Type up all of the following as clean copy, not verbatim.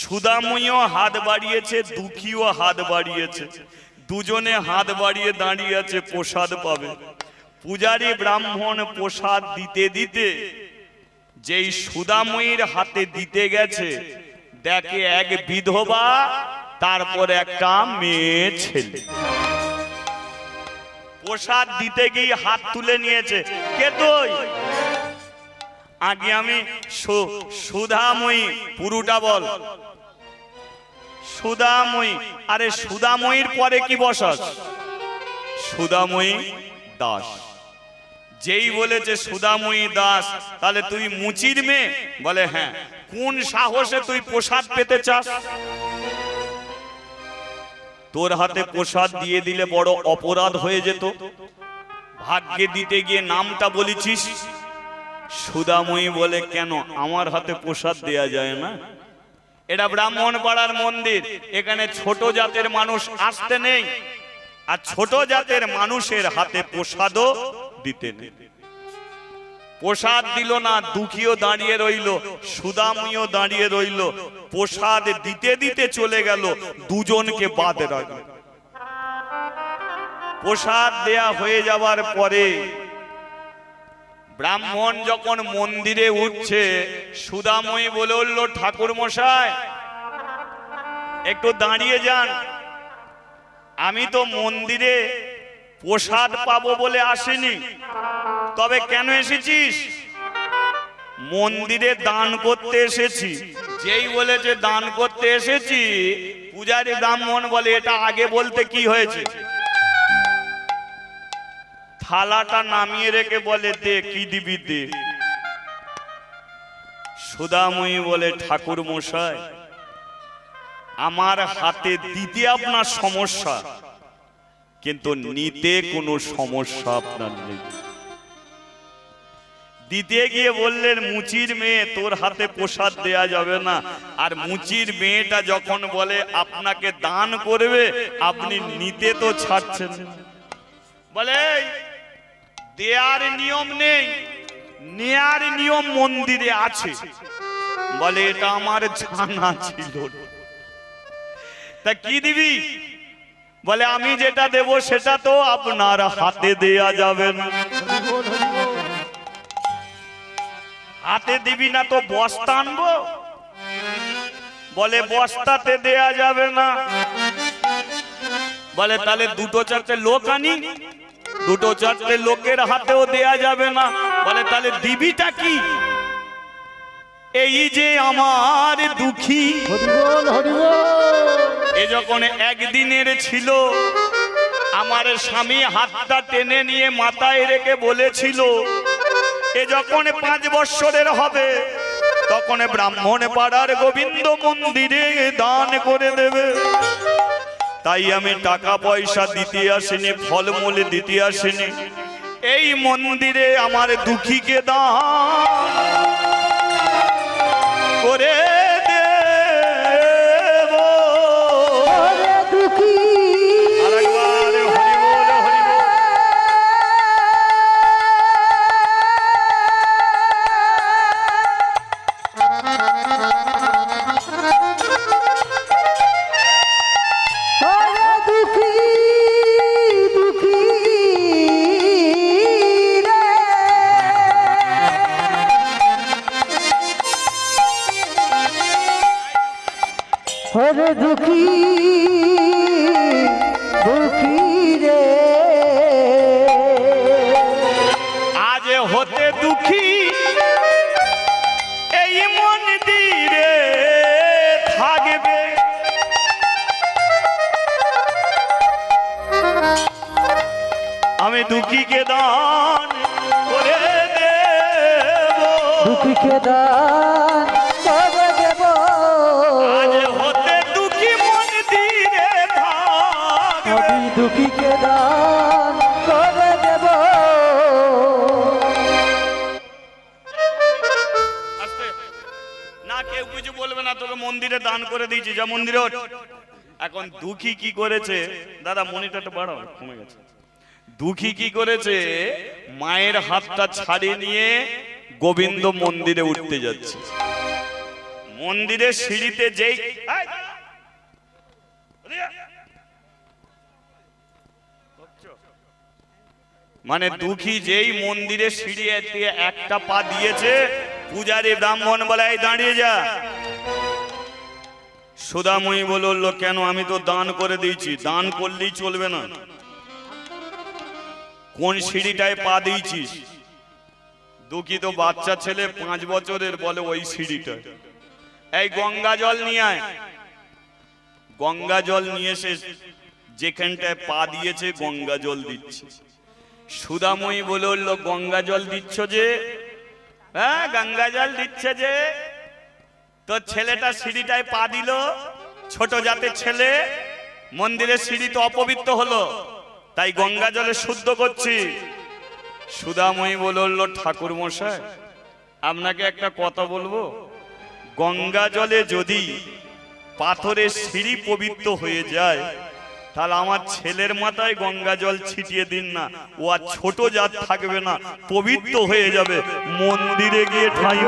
সুদাময়ীও হাত বাড়িয়েছে, দুঃখীও হাত বাড়িয়েছে, দুজনে হাত বাড়িয়ে দাঁড়িয়ে আছে প্রসাদ পাবে। পূজারী ব্রাহ্মণ প্রসাদ দিতে দিতে যেই সুদাময়ীর হাতে দিতে গেছে, দেখে এক বিধবা, তারপর একটা মেয়ে ছেলে। প্রসাদ দিতে গিয়ে হাত তুলে নিয়েছে, কে তুই? আগে আমি সুধাময়ী, পুরুটা বল। সুধাময়ী। আরে সুধাময়ীর পরে কি বসাস? সুধাময়ী দাস। যেই বলেছে সুধাময়ী দাস, তাহলে তুই মুচির মেয়ে? বলে হ্যাঁ। কোন সাহসে তুই প্রসাদ পেতে চাস? তোর হাতে প্রসাদ দিয়ে দিলে বড় অপরাধ হয়ে যেত, ভাগ্যে দিতে গিয়ে নামটা বলেছিস। সুধাময়ী বলে, কেন আমার হাতে প্রসাদ দেয়া যায় না? এটা ব্রাহ্মণ পাড়ার মন্দির, এখানে ছোট জাতের মানুষ আসতে নেই, আর ছোট জাতের মানুষের হাতে প্রসাদও দিতে নেই। প্রসাদ দিল না, দুঃখীও দাঁড়িয়ে রইল, সুদাময়ীও দাঁড়িয়ে রইল। প্রসাদ দিতে দিতে চলে গেল, দুজনকে বাদ রাখল। প্রসাদ দেয়া হয়ে যাওয়ার পরে ব্রাহ্মণ যখন মন্দিরে উঠছে, সুদাময়ী বলে উঠল, ঠাকুর মশাই একটু দাঁড়িয়ে যান, আমি তো মন্দিরে প্রসাদ পাবো বলে আসিনি। তবে কেন এসেছিস? মন্দিরে দান করতে এসেছি। যেই বলেছে দান করতে এসেছি, পূজারী ব্রাহ্মণ বলে, এটা আগে বলতে কি হয়েছে? থালাটা নামিয়ে রেখে বলে, দে, কি দিবি দে। সুদাময়ী বলে, ঠাকুর মশাই আমার হাতে দিতে আপনার সমস্যা, কিন্তু নিতে কোনো সমস্যা আপনার নেই। দিতে গিয়ে বললেন, মুচির মেয়ে, তোর হাতে প্রসাদ দেয়া যাবে না। আর মুচির মেয়েটা যখন বলে আপনাকে দান করবে, আপনি নিতে তো ছাড়ছেন। বলে দেয়ার নিয়ম নেই, নেয়ার নিয়ম মন্দিরে আছে। বলে এটা আমার জানা ছিল। তা কি দিবি? বলে আমি যেটা দেব সেটা তো আপনার হাতে দেয়া যাবে না। হাতে দিবি না তো বস্তা আনবো? বলে বস্তাতে দেয়া যাবে না। বলে তাহলে দুটো চারটে লোক আনি, দুটো চারটে লোকের হাতেও দেয়া যাবে না। বলে তাহলে দিবিটা কি? এই যে আমার দুঃখী, এ যখন একদিনের ছিল, আমার স্বামী হাতটা টেনে নিয়ে মাথায় রেখে বলেছিল, এ যখন 5 বৎসরের হবে, তখন ব্রাহ্মণ পাড়ার গোবিন্দ মন্দিরে দান করে দেবে। তাই আমি টাকা পয়সা দিতে আসিনি, ফলমূল দিতে আসিনি, এই মন্দিরে আমার দুঃখীকে দান করে দেব। আরেকবার হরি বল, হরি বল। হরে দুঃখী দুঃখী রে, আজ হতে দুঃখী এই মন্দিরে থাকবে। আমি দুঃখীকে দান করে দেব, দুঃখীকে দান করে দেব। আজ হতে দুঃখী মন্দিরে থাকবে, আমি দুঃখীকে দান করে দেব। না কেউ কিছু বলবে না, তোকে মন্দিরে দান করে দিয়েছি, যা মন্দিরে ওঠ। এখন দুঃখী কি করেছে? দাদা মনিটরটা বাড়াও, কমে গেছে। দুঃখী কি করেছে? মায়ের হাতটা ছাড়িয়ে নিয়ে গোবিন্দ মন্দিরে উঠতে যাচ্ছে। মন্দিরের সিঁড়িতে যেই মানে দুঃখী যেই মন্দিরের সিঁড়ি দিয়ে একটা পা দিয়েছে, পূজারী ব্রাহ্মণ বলে এই দাঁড়িয়ে যা। সুদাময়ী বলল কেন, আমি তো দান করে দিয়েছি। দান করলেই চলবে না, কোন সিঁড়িটায় পা দিয়েছিস? দুঃখী তো বাচ্চা ছেলে 5 বছরের, বলে ওই সিঁড়িটা। এই গঙ্গা জল নিয়ে আয়। গঙ্গা জল নিয়ে এসে যেখানটায় পা দিয়েছে গঙ্গা জল দিচ্ছে। সুদাময়ী বলল গঙ্গা জল দিচ্ছ যে? হ্যাঁ, গঙ্গা জল দিচ্ছে যে। তো ছেলেটা সিঁড়িটায় পা দিল, ছোট জাতের ছেলে, মন্দিরের সিঁড়ি তো অপবিত্র হলো, তাই গঙ্গা জলে শুদ্ধ করছি। সুদাময়ী বলল ঠাকুর মশাই, আপনাকে একটা কথা বলবো। গঙ্গা জলে যদি পাথরের সিঁড়ি পবিত্র হয়ে যায়, তাহলে আমার ছেলের মাথায় গঙ্গা জল ছিটিয়ে দিন না, ও আর ছোট জাত থাকবে না, পবিত্র হয়ে যাবে, মন্দিরে গিয়ে ঠাঁই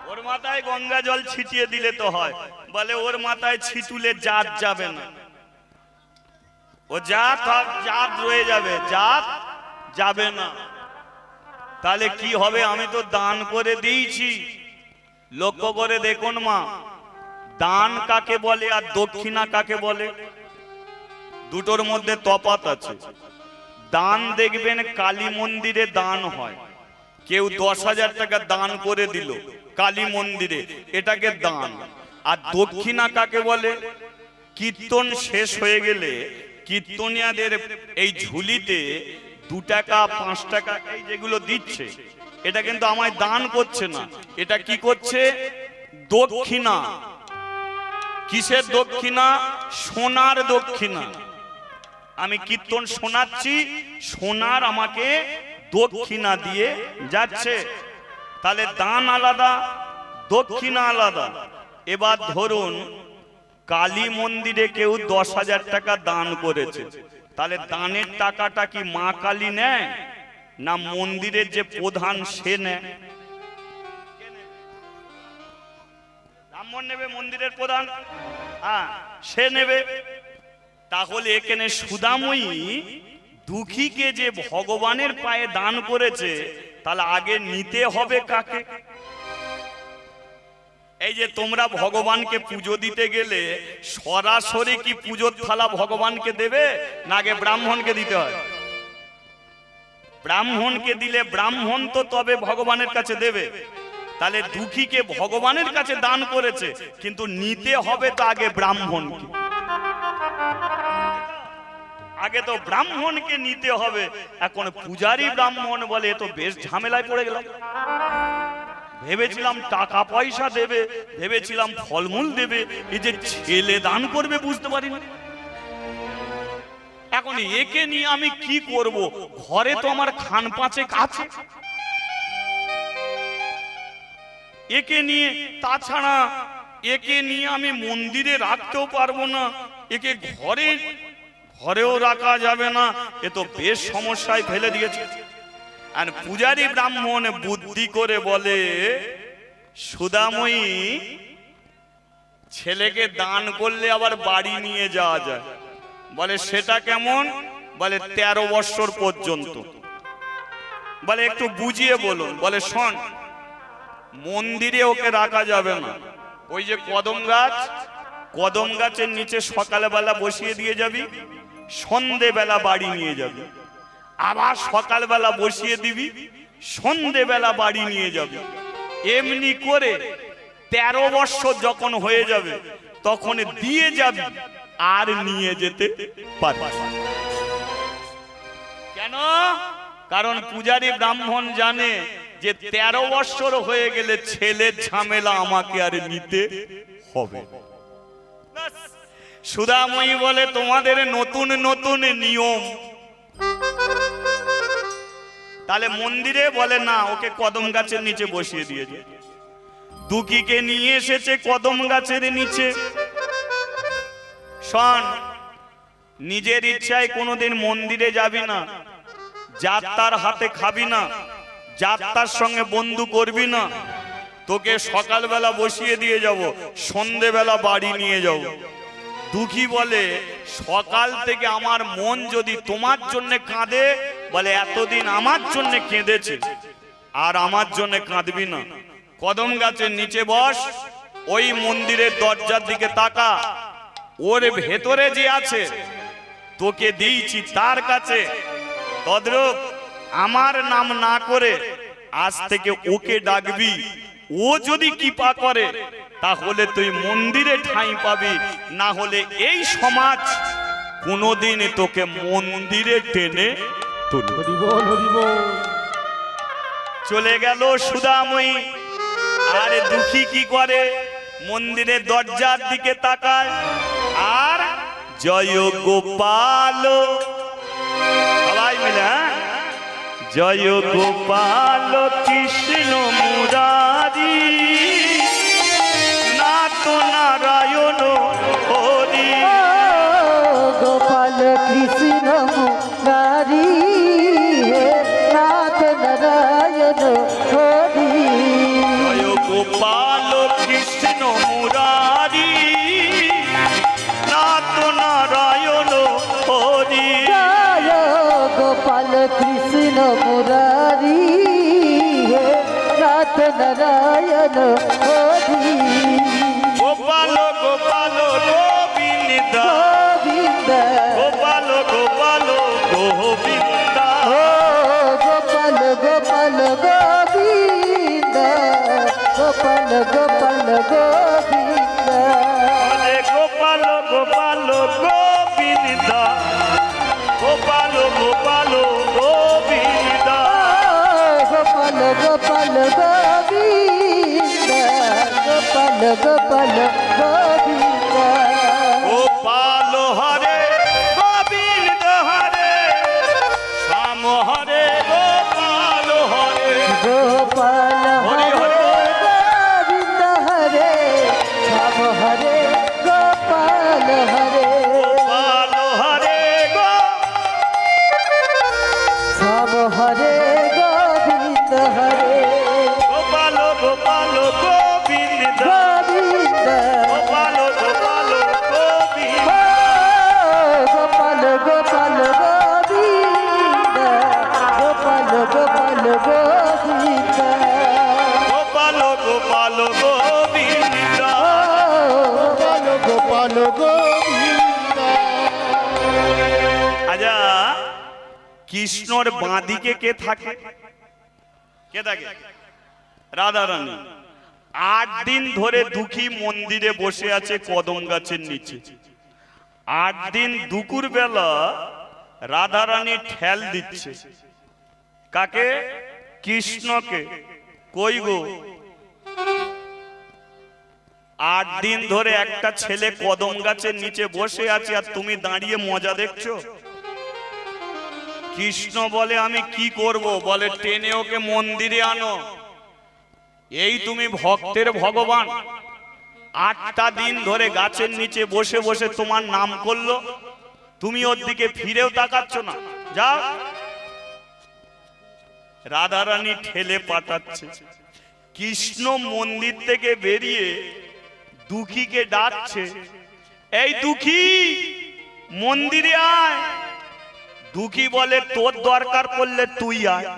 ওর মাথায় গঙ্গা জল ছিটিয়ে দিলে তো হয়। বলে ওর মাথায় ছিটুলে জাত যাবে না, ও জাত জাত রয়ে যাবে, জাত যাবে না। তাহলে কি হবে? আমি তো দান করে দিয়েছি। লক্ষ্য করে দেখুন মা, দান কাকে বলে আর দক্ষিণা কাকে বলে, দুটোর মধ্যে তফাৎ আছে। দান দেখবেন কালী মন্দিরে দান হয়, কেউ 10,000 টাকা দান করে দিল কালী মন্দিরে, এটাকে দান। আর দক্ষিণা কাকে বলে? কীর্তন শেষ হয়ে গেলে কীর্তনিয়াদের এই ঝুলিতে 2 টাকা 5 টাকা এই যেগুলো দিচ্ছে, এটা কিন্তু আমায় দান করছে না, এটা কি করছে? দক্ষিণা। কিসের দক্ষিণা? সোনার দক্ষিণা। আমি কীর্তন শোনাচ্ছি, সোনার আমাকে দক্ষিণা দিয়ে যাচ্ছে। তাহলে দান আলাদা, দক্ষিণা আলাদা। এবার ধরুন কালী মন্দিরে কেউ 10,000 টাকা দান করেছে, তাহলে দানের টাকাটা কি মা কালী নেয় না মন্দিরের যে প্রধান সে নেয়? ব্রাহ্মণ নেবে, মন্দিরের প্রধান, হ্যাঁ সে নেবে। তাহলে এখানে সুদাময়ী দুঃখীকে যে ভগবানের পায়ে দান করেছে, তাহলে আগে নিতে হবে কাকে? এই যে তোমরা ভগবানকে পুজো দিতে গেলে সরাসরি কি পুজোর থালা ভগবানকে দেবে না আগে ব্রাহ্মণকে দিতে হয়? ব্রাহ্মণকে দিলে ব্রাহ্মণ তো তবে ভগবানের কাছে দেবে। তাহলে দুঃখীকে ভগবানের কাছে দান করেছে, কিন্তু নিতে হবে তো আগে ব্রাহ্মণকে, আগে তো ব্রাহ্মণকে নিতে হবে। এখন পূজারী ব্রাহ্মণ বলে তো বেশ ঝামেলায় পড়ে গেলাম। ভেবেছিলাম টাকা পয়সা দেবে, ভেবেছিলাম ফলমূল দেবে, এই যে ছেলে দান করবে বুঝতে পারিনি। এখন একে নিয়ে আমি কি করব? ঘরে তো আমার খান পাঁচেক আছে, একে নিয়ে, তাছাড়া একে নিয়ে আমি মন্দিরে রাখতেও পারবো না, একে ঘরেও রাখা যাবে না, এ তো বেশ সমস্যায় ফেলে দিয়েছে। আর পূজারী ব্রাহ্মণ বুদ্ধি করে বলে সুদাময়ী, ছেলেকে দান করলে আবার বাড়ি নিয়ে যাওয়া যায়। বলে সেটা কেমন? বলে 13 বৎসর পর্যন্ত। বলে একটু বুঝিয়ে বলুন। বলে শোন, মন্দিরে ওকে রাখা যাবে না, ওই যে কদম গাছ, কদম গাছের নিচে সকালবেলা বসিয়ে দিয়ে যাবি, সন্ধেবেলা বাড়ি নিয়ে যাবি, আবার সকালবেলা বসিয়ে দিবি, সন্ধেবেলা বাড়ি নিয়ে যাবি। এমনি করে 13 বৎসর যখন হয়ে যাবে তখন দিয়ে যাবি, আর নিয়ে যেতে পারবি। কেন? কারণ পূজারী ব্রাহ্মণ জানে যে 13 বৎসর হয়ে গেলে ছেলের ঝামেলা আমাকে আর নিতে হবে। সুদাময়ী বলে তোমাদের নতুন নতুন নিয়ম। তাহলে মন্দিরে বলে না, ওকে কদম গাছের নিচে বসিয়ে দিয়েছে। দুঃখীকে নিয়ে এসেছে কদম গাছের নিচে। শোন, নিজের ইচ্ছায় কোনোদিন মন্দিরে যাবি না, যাত্রার হাতে খাবি না, যাত্রার সঙ্গে বন্ধু করবি না, তোকে সকালবেলা বসিয়ে দিয়ে যাব, সন্ধেবেলা বাড়ি নিয়ে যাব। দুঃখী বলে সকাল থেকে আমার মন যদি তোমার জন্য কাঁদে, বলে এতদিন আমার জন্য কেঁদেছে, আর আমার জন্য কাঁদবি না। কদম গাছের নিচে বস, ওই মন্দিরের দরজার দিকে তাকা, ওর ভেতরে যে আছে তোকে দিয়েছি তার কাছে, তদ্রূপ আমার নাম না করে আজ থেকে ওকে ডাকবি। ও যদি কৃপা করে তাহলে তুই মন্দিরে ঠাঁই পাবি, না হলে এই সমাজ কোনোদিন তোকে মন্দিরে টেনে তুলবে। চলে গেল সুধাময়ী। আর দুঃখী কি করে? মন্দিরের দরজার দিকে তাকায় আর জয় গোপাল, সবাই মিলে হ্যাঁ, জয় গোপাল কৃষ্ণ মুরারি নাথ নারায়ণ হরি। গোপাল কৃষ্ণ মুরারি নাথ নারায়ণ হরি। জয় গোপাল কৃষ্ণ মুরারি নাথ নারায়ণ হরি। জয় গোপাল কৃষ্ণ মুরারি নাথ নারায়ণ হরি। গোপাল গোপাল গোবিন্দ, গোবিন্দ গোপাল গোপাল গোবিন্দ, ও গোপাল গোপাল গোবিন্দ, গোপাল গোপাল গোবিন্দ। হরে গোপাল গোপাল গোবিন্দ, গোপাল গোপাল গোবিন্দ, গোপাল গোপাল গোবিন্দ, গোপাল গোপাল গোবিন্দ। গোপাল হরে গোবিন্দ হরে শ্যাম হরে গোপাল হরে। গোপাল হরে গোবিন্দ হরে শ্যাম হরে গোপাল হরে। গোপাল হরে শ্যাম হরে গোবিন্দ হরে। গোপাল গোপাল গোবিন্দ, গোবিন্দ গোপাল গোপাল গোবিন্দ, গোপাল গোপাল গোবিন্দ, গোপাল গোপাল গোবিন্দ। গোপাল গোপাল গোবিন্দ। গোপাল গোপাল গোবিন্দ। আচ্ছা, কৃষ্ণর বাঁদিকে কে থাকে? কে থাকে? রাধারানী। 8 দিন ধরে দুঃখী মন্দিরে বসে আছে কদম গাছের নিচে। 8 দিন দুপুর বেলা রাধারানী ঠেল দিচ্ছে। কাকে? কৃষ্ণকে। কই গো? 8 দিন ধরে একটা ছেলে কদম গাছের নিচে বসে আছে আর তুমি দাঁড়িয়ে মজা দেখছো। কৃষ্ণ বলে আমি কি করব? বলে টেনে ওকে মন্দিরে আনো। এই তুমি ভক্তের ভগবান, 8টা দিন ধরে গাছের নিচে বসে বসে তোমার নাম করলো, তুমি ওর দিকে ফিরেও তাকাচ্ছ না। যাও। রাধারানী ঠেলে পাঠাচ্ছে। কৃষ্ণ মন্দির থেকে বেরিয়ে দুঃখীকে ডাকছে, এই দুঃখী মন্দিরে আয়। দুঃখী বলে তোর দরকার পড়লে তুই আয়।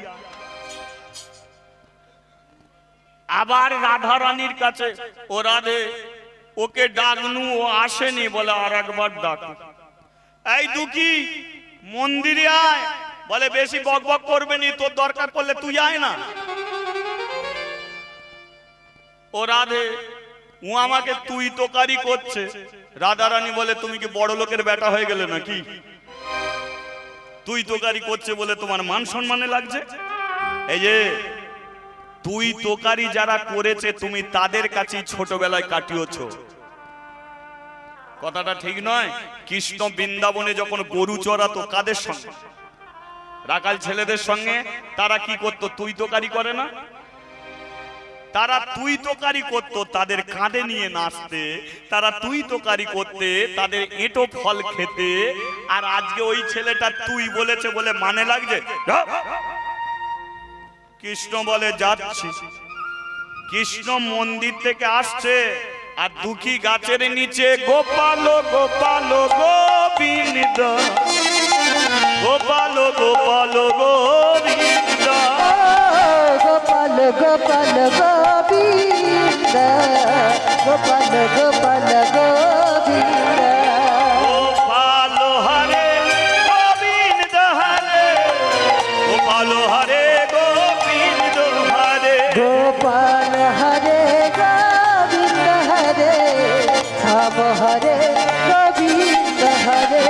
আবার রাধারানীর কাছে, ও রাধে ওকে ডাকনু, ও আসেনি, বলে আর একবার ডাক। এই দুঃখী মন্দিরে আয়। বলে বেশি বকবক করবে নি, তোর দরকার পড়লে তুই আয় না। ও রাধে ও আমাকে তুই তোকারি করছে। রাধারানী বলে তুমি কি বড় লোকের বেটা হয়ে গেলে নাকি? তুই তোকারি করছে বলে তোমার মান সম্মানে লাগছে? এই যে তুই তোকারি যারা করেছে তুমি তাদের কাছেই ছোটবেলায় কাটিয়েছো। কথাটা ঠিক নয়? কৃষ্ণ বৃন্দাবনে যখন গরু চড়াতো কাদের সঙ্গে? রাখাল ছেলেদের সঙ্গে। তারা কি করতো? তুই তোকারি করে না? তারা তুই তোকারি করতো, তাদের কাঁধে নিয়ে নাচতে, তারা তুই তোকারি করতে, তাদের এঁটো ফল খেতে। আর আজকে ওই ছেলেটা তুই বলেছে বলে মানে লাগছে। কৃষ্ণ বলে যাচ্ছি। কৃষ্ণ মন্দির থেকে আসছে আর দুঃখী গাছের নিচে গোপাল গোপাল গোবিন্দ গোপাল গোপাল গোবিন্দ গোপাল গোপাল গোবিন্দ গোপাল গোপাল গোবিন্দ গোপাল হরে গোবিন্দ হরে গোপাল হরে গোবিন্দ হরে গোপাল হরে গোবিন্দ হরে শ্যাম হরে গোবিন্দ হরে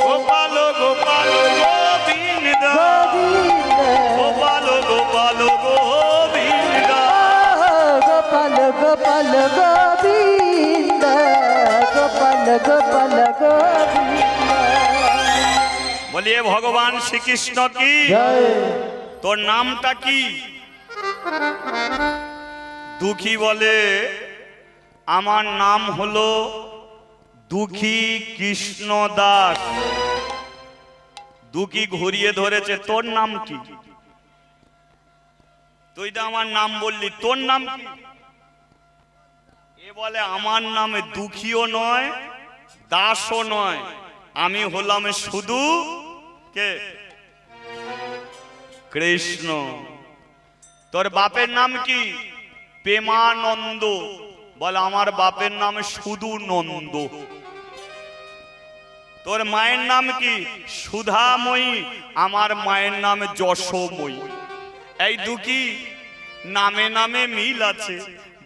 গোপাল গোপাল গোবিন্দ গোবিন্দ গোপাল গোপাল গোবিন্দ গোপাল গোপাল গোবিন্দ গোপাল গোপাল গোবিন্দ বলিয়ে ভগবান শ্রীকৃষ্ণ কি জয় তোর নামটা কি? দুঃখী বলে আমার নাম হলো দুঃখী কৃষ্ণ দাস। দুঃখী ঘুরিয়ে ধরেছে, তোর নাম কি? তুই তো আমার নাম বললি, তোর নাম কি? এ বলে আমার নামে দুঃখীও নয় দাসও নয়, আমি হলাম শুধু কে? কৃষ্ণ। তোর বাপের নাম কি? প্রেমানন্দ। বলে আমার বাপের নাম শুধু নন্দ। তোর মায়ের নাম কি? সুধাময়ী। আমার মায়ের নাম যশোময়ী। এই দুঃখী নামে নামে মিল আছে,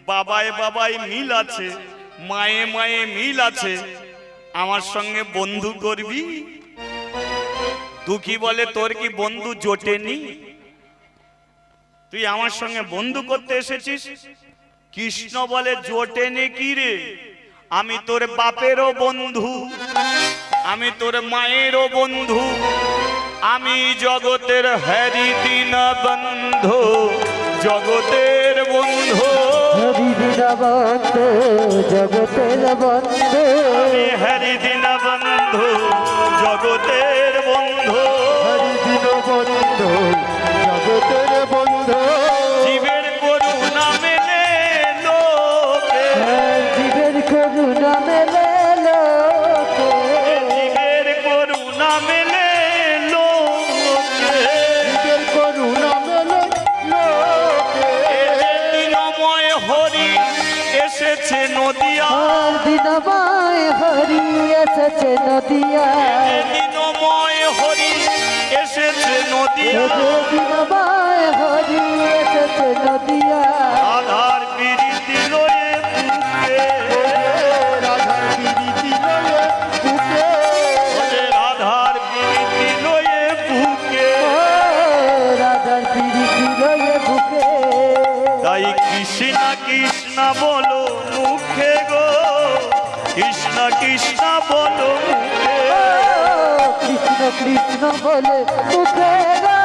বাবায় বাবায় মিল আছে, মায়ে মায়ে মিল আছে, আমার সঙ্গে বন্ধু করবি? দুঃখী বলে তোর কি বন্ধু জোটেনি? তুই আমার সঙ্গে বন্ধু করতে এসেছিস? কৃষ্ণ বলে জোটেনি কি রে, আমি তোর বাপেরও বন্ধু, আমি তোর মায়েরও বন্ধু, আমি জগতের হরি দীন বন্ধু, জগতের বন্ধু, হরি দিন বন্ধু জগতের বন্ধু আমি হরি দীন বন্ধু, জগতের বন্ধু, হরি দিন বন্ধু জগতের বন্ধু জীবের করুণা মেলে লোকে, জীবের করুণা মেলে লোকে জীবের করুণা মেলে লোকে, জীবের করুণা মেলে লোকে দিনময় হরি এসেছে নদিয়া, আর দিনময় হরি এসেছে নদিয়া দিনময় হরি এসেছে নদিয়া, দিনময় হরি এসেছে নদিয়া আধার বিরীতি লয়ে বুকে, রাধার প্রীতি লয়ে বুকে বলে রাধার বিরীতি লয়ে বুকে, রাধার প্রীতি লয়ে বুকে তাই কৃষ্ণ কৃষ্ণ বলো মুখে গো, কৃষ্ণ কৃষ্ণ বলো মুখে, কৃষ্ণ কৃষ্ণ বলে মুখে গো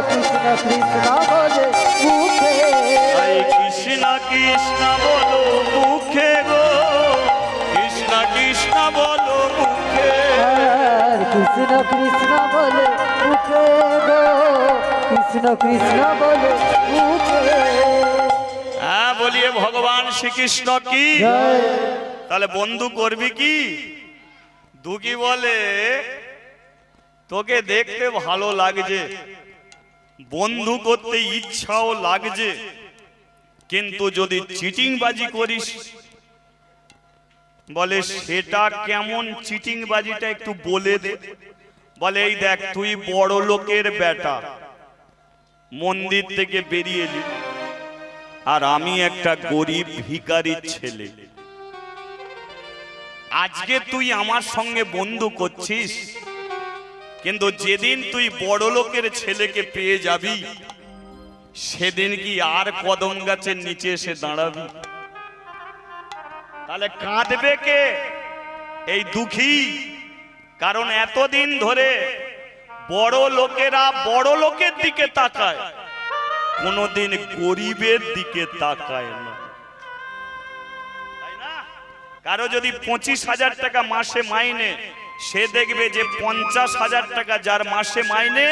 কৃষ্ণ কৃষ্ণ বলে মুখে তাই কৃষ্ণ কৃষ্ণ বলো মুখে গো, কৃষ্ণ কৃষ্ণ বলো মুখে, আর কৃষ্ণ কৃষ্ণ বলে মুখে গো কৃষ্ণ কৃষ্ণ বলে মুখে হ্যাঁ বলিয়ে ভগবান শ্রীকৃষ্ণ কি? জয় তাহলে বন্ধু করবি কি? দুঃখী বলে তোকে দেখতে ভালো লাগছে, বন্ধু করতে ইচ্ছাও লাগছে, কিন্তু যদি চিটিংবাজি করিস, বলে সেটা কেমন চিটিংবাজিটা একটু বলে দে। বলে এই দেখ তুই বড় লোকের বেটা, মন্দির থেকে বেরিয়ে এলি, আর আমি একটা গরিব ভিখারির ছেলে, আজকে তুই আমার সঙ্গে বন্ধু করছিস, কিন্তু যেদিন তুই বড় লোকের ছেলেকে পেয়ে যাবি, সেদিন কি আর কদম গাছের নিচে এসে দাঁড়াবি? তাহলে কাঁদবে কে? এই দুঃখী। কারণ এতদিন ধরে বড় লোকেরা বড় লোকের দিকে তাকায়, কোনোদিন গরিবের দিকে তাকায় না, তাই না? কারো যদি 25,000 টাকা মাসে মাইনে, সে দেখবে যে 50,000 টাকা যার মাসে মাইনে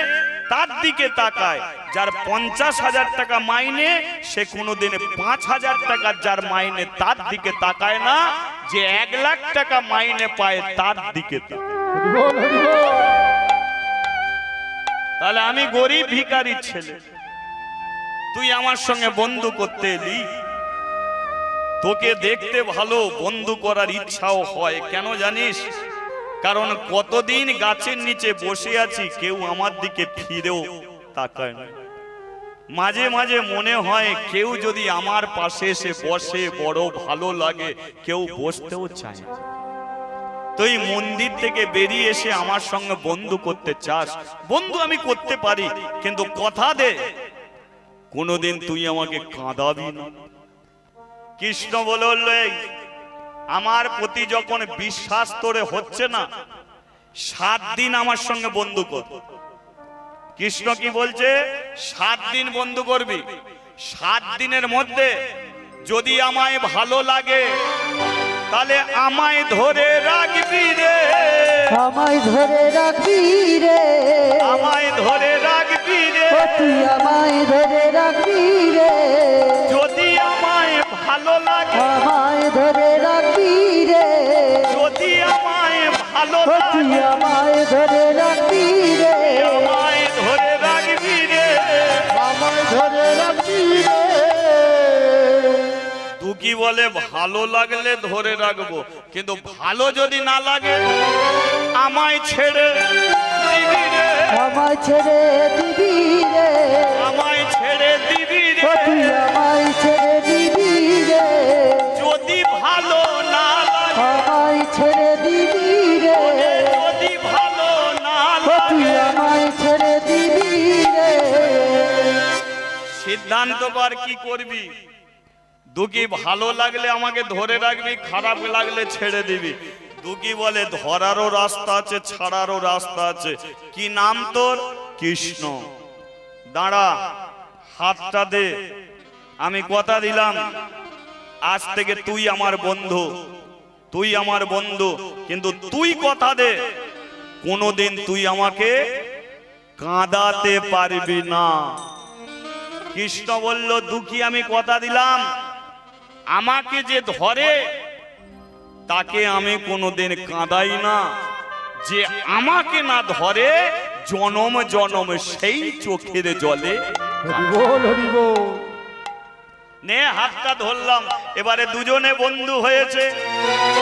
তার দিকে তাকায়। যার 50,000 টাকা মাইনে সে কোনোদিন 5,000 টাকার যার মাইনে তার দিকে তাকায় না, যে 1 লাখ টাকা মাইনে পায় তার দিকে তাকায়। তাহলে আমি গরিব ভিখারির ছেলে, তুই আমার সঙ্গে বন্ধু করতে এলি, তোকে দেখতে ভালো, বন্ধু করার ইচ্ছাও হয়। কেন জানিস? কারণ কতদিন গাছের নিচে বসে আছি, কেউ আমার দিকে ফিরেও তাকায় না। মাঝে মাঝে মনে হয় কেউ যদি আমার পাশে এসে বসে বড় ভালো লাগে, কেউ বসতেও চায় না। তুই মন্দির থেকে বেরিয়ে এসে আমার সঙ্গে বন্ধু করতে চাস, বন্ধু আমি করতে পারি, কিন্তু কথা দে কোনোদিন তুই আমাকে কাঁদাবি না। কৃষ্ণ বলল, আমার প্রতি যখন বিশ্বাস তোরে হচ্ছে না, 7 দিন আমার সঙ্গে বন্ধু কর। কৃষ্ণ কি বলছে? 7 দিন বন্ধু করবি। 7 দিনের মধ্যে যদি আমায় ভালো লাগে, তাহলে আমায় ধরে রাখবি রে, আমায় ধরে রাখবি রে, আমায় ধরে রাখবি রে, তুই আমায় ধরে রাখবি রে, যদি আমায় ভালো লাগে, আমায় ধরে রাখবি রে, যদি আমায় ভালো তুই লাগে, আমায় ধরে রাখবি রে, আমায় ধরে রাখবি রে, আমায় ধরে রাখবি রে। দুঃখী বলে ভালো লাগলে ধরে রাখবো, কিন্তু ভালো যদি না লাগে আমায় ছেড়ে দিবি রে, আমায় ছেড়ে দিবি রে, আমায় ছেড়ে দিবি রে, তুই আমায় ছেড়ে দিবি রে, যদি ভালো না লাগে, আমায় ছেড়ে দিবি রে, যদি ভালো না তুই লাগে, আমায় ছেড়ে দিবি রে। সিদ্ধান্ত কর কি করবি। দুঃখী ভালো লাগলে আমাকে ধরে রাখবি, খারাপ লাগলে ছেড়ে দিবি। দুঃখী বলে ধরারও রাস্তা আছে, ছাড়ারও রাস্তা আছে। কি নাম তোর? কৃষ্ণ। দাঁড়া, হাতটা দে, আমি কথা দিলাম আজ থেকে তুই আমার বন্ধু, তুই আমার বন্ধু, কিন্তু তুই কথা দে কোনোদিন তুই আমাকে কাঁদাতে পারবি না। কৃষ্ণ বলল, দুঃখী আমি কথা দিলাম, আমাকে যে ধরে তাকে আমি কোনোদিন কাঁদাই না, যে আমাকে না ধরে জনম জনম সেই চোখের জলে। নে হাতটা ধরলাম, এবারে দুজনে বন্ধু হয়েছে,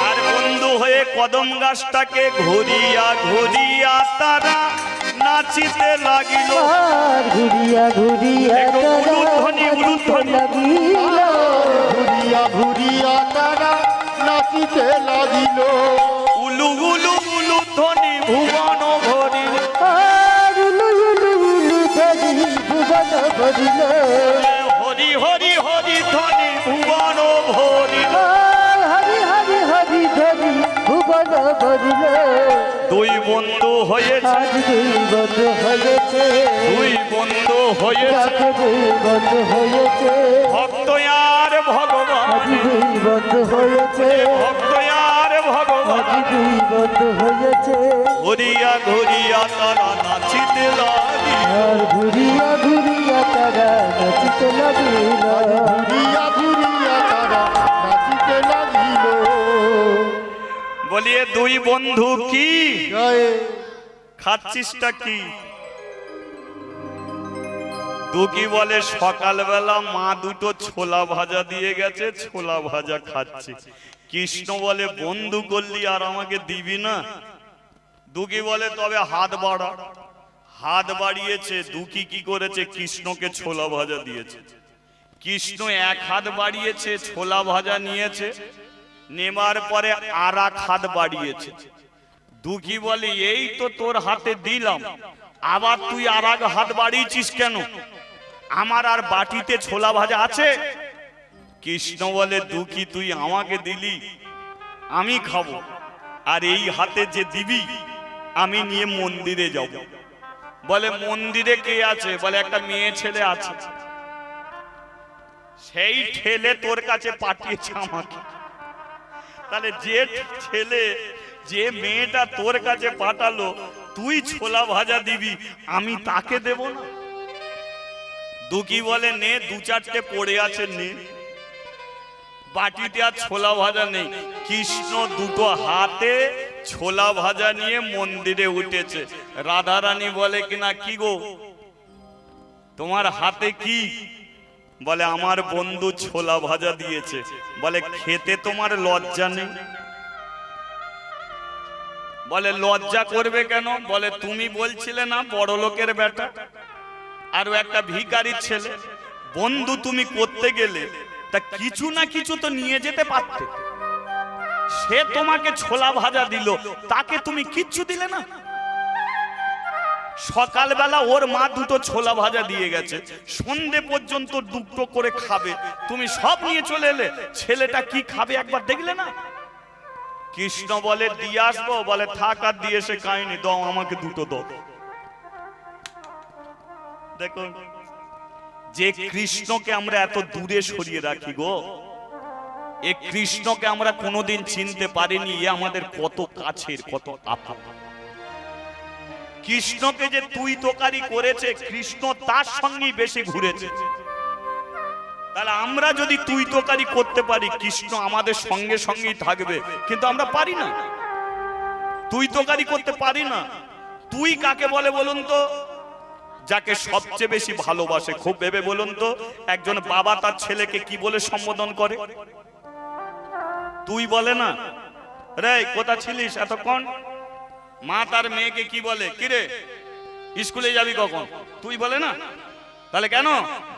আর বন্ধু হয়ে কদম গাছটাকে ঘুরিয়া ঘুরিয়া তারা নাচিতে লাগিল। আর ঘুরিয়া ঘুরিয়া একটু তারা উলুধ্বনি, উলুধ্বনি। লাগিল, ঘুরিয়া ঘুরিয়া তারা নাচিতে লাগিল। উলু উলু উলু ধ্বনি ভুবন ভরিল। আর উলু উলু উলু ধরি ভুবন ভরিল, হরি হরি হরি ধ্বনি ভুবন ভরিল। আর হরি হরি হরি ধরি ভুবন ভরিল। দুই বন্ধু হয়েছে, আজ দুই বন্ধু হয়েছে, দুই বন্ধু হয়েছে, কাছে দুই বন্ধু হয়েছে, ভক্ত আর ভগবান, আজ দুই বন্ধু হয়েছে, ভক্ত আর ভগবান। আজ দুই বন্ধু হয়েছে। ঘুরিয়া ঘুরিয়া তারা নাচিতে লাগিল। আর ঘুরিয়া ঘুরিয়া তারা নাচিতে লাগিল, ঘুরিয়া ঘুরিয়া তারা নাচিতে লাগিল। বলিয়ে দুই বন্ধু কি জয় খাচ্ছিসটা কি? দুঃখী বলে সকালবেলা মা দুটো ছোলা ভাজা দিয়ে গেছে, ছোলা ভাজা খাচ্ছি। কৃষ্ণ বলে বন্ধু করলি আর আমাকে দিবি না? দুঃখী বলে তবে হাত বাড়া। হাত বাড়িয়েছে, দুঃখী কি করেছে? কৃষ্ণকে ছোলা ভাজা দিয়েছে। কৃষ্ণ এক হাত বাড়িয়েছে, ছোলা ভাজা নিয়েছে, নেবার পরে আর এক হাত বাড়িয়েছে। দুঃখী বলে এই তো তোর হাতে দিলাম, আবার তুই আর এক হাত বাড়িয়েছিস কেন? আমার আর বাটিতে ছোলা ভাজা আছে। কৃষ্ণ বলে দুঃখী তুই আমাকে দিলি, আমি খাবো, আর এই হাতে যে দিবি আমি নিয়ে মন্দিরে যাব। বলে মন্দিরে কে আছে? বলে একটা মেয়ে ছেলে আছে, সেই ঠেলে তোর কাছে পাঠিয়েছে আমাকে। তাহলে যে ছেলে, যে মেয়েটা তোর কাছে পাঠালো, তুই ছোলা ভাজা দিবি, আমি তাকে দেব না? দুঃখী বলে নে, দু চারটে পড়ে আছে নে। বাটিতে আর ছোলা ভাজা নেই। কৃষ্ণ দুটো হাতে ছোলা ভাজা নিয়ে মন্দিরে উঠেছে। রাধারানী বলে কিনা, কি গো তোমার হাতে কি? বলে আমার বন্ধু ছোলা ভাজা দিয়েছে। বলে খেতে তোমার লজ্জা নেই? বলে লজ্জা করবে কেন? বলে তুমি বলছিলে না বড় লোকের বেটা, আর একটা ভিখারির ছেলে, বন্ধু তুমি করতে গেলে তা কিছু না কিছু তো নিয়ে যেতে পারতে। সে তোমাকে ছোলা ভাজা দিল, তাকে তুমি কিচ্ছু দিলে না। সকালবেলা ওর মা দুটো ছোলা ভাজা দিয়ে গেছে, সন্ধে পর্যন্ত দুটো করে খাবে, তুমি সব নিয়ে চলে এলে। ছেলেটা কি খাবে একবার দেখলে না? কৃষ্ণ বলে দিয়ে আসবো। বলে থাক, আর দিয়ে এসে কাহিনী দাও, আমাকে দুটো দাও। দেখো, যে কৃষ্ণকে আমরা এত দূরে সরিয়ে রাখি গো, এ কৃষ্ণকে আমরা কোনোদিন চিনতে পারিনি। এ আমাদের কত কাছের, কত আপন। কৃষ্ণকে যে তুই তোকারি করেছে, কৃষ্ণ তার সঙ্গেই বেশি ঘুরেছে। তাহলে আমরা যদি তুই তোকারি করতে পারি, কৃষ্ণ আমাদের সঙ্গে সঙ্গেই থাকবে। কিন্তু আমরা পারি না, তুই তোকারি করতে পারি না। তুই কাকে বলে বলুন তো? যাকে সবচেয়ে বেশি ভালোবাসে। খুব ভেবে বলুন তো, একজন বাবা তার ছেলেকে কি বলে সম্বোধন করে? তুই বলে না? রে কোথা ছিলিস এতক্ষণ? মা তার মেয়েকে কি বলে? কিরে স্কুলে যাবি কখন? তুই বলে না? তাহলে কেন?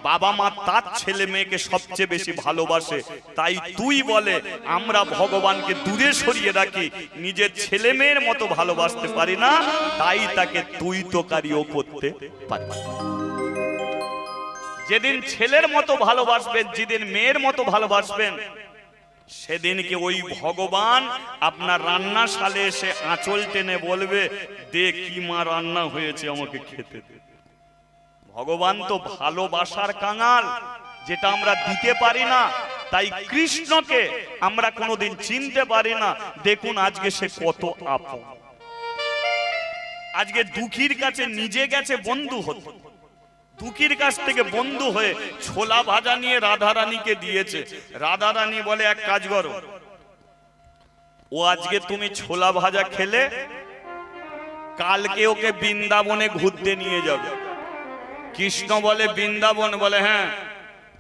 বাবা মা তার ছেলে মেয়েকে সবচেয়ে বেশি ভালোবাসে, তাই তুই বলে। আমরা ভগবানকে দূরে সরিয়ে রাখি, নিজের ছেলে মেয়ের মতো ভালোবাসতে পারি না, তাই তাকে তুই তোকারিও করতে পারি। যেদিন ছেলের মতো ভালোবাসবেন, যেদিন মেয়ের মতো ভালোবাসবেন, সেদিনকে ওই ভগবান আপনার রান্নাশালে এসে আঁচল টেনে বলবে, দে কি মা রান্না হয়েছে, আমাকে খেতে দে। ভগবান তো ভালোবাসার কাঙাল, যেটা আমরা দিতে পারি না। তাই কৃষ্ণকে আমরা কোনোদিন চিনতে পারি না। দেখুন আজকে সে কত আপন। আজকে দুঃখীর কাছে নিজে গেছে বন্ধু হতে, দুঃখীর কাছ থেকে বন্ধু হয়ে ছোলা ভাজা নিয়ে রাধারানীকে দিয়েছে। রাধারানী বলে এক কাজ করো, ও আজকে তুমি ছোলা ভাজা খেলে, কালকে ওকে বৃন্দাবনে ঘুরতে নিয়ে যাবে। কৃষ্ণ বলে বৃন্দাবন? বলে হ্যাঁ।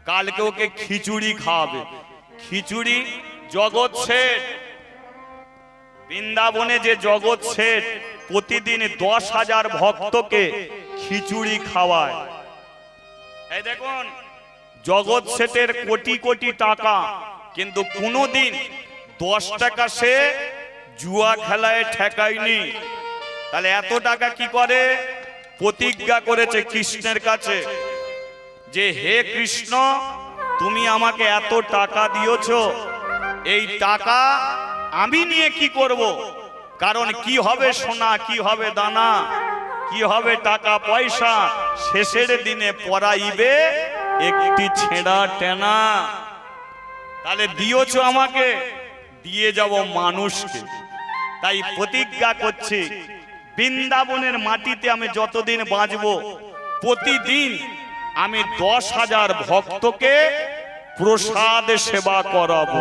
কালকে ওকে খিচুড়ি খাওয়াবে। খিচুড়ি জগৎ শেঠ, বৃন্দাবনে যে জগৎ শেঠ প্রতিদিন 10,000 ভক্তকে খিচুড়ি খাওয়ায়। এই দেখুন, জগৎ শেঠের কোটি কোটি টাকা, কিন্তু কোনোদিন 10 টাকা সে জুয়া খেলায় ঠেকায়নি। তাহলে এত টাকা কি করে? প্রতিজ্ঞা করেছে কৃষ্ণের কাছে যে হে কৃষ্ণ, তুমি আমাকে এত টাকা দিয়েছো, এই টাকা আমি নিয়ে কি করব? কারণ কি হবে সোনা, কি হবে দানা, কি হবে টাকা পয়সা, শেষের দিনে পরাইবে একটি ছেঁড়া টেনা। তাহলে দিয়েছো আমাকে, দিয়ে যাব মানুষকে। তাই প্রতিজ্ঞা করছি, বৃন্দাবনের মাটিতে আমি যতদিন বাঁচব, প্রতিদিন আমি 10,000 ভক্তকে প্রসাদ সেবা করাবো।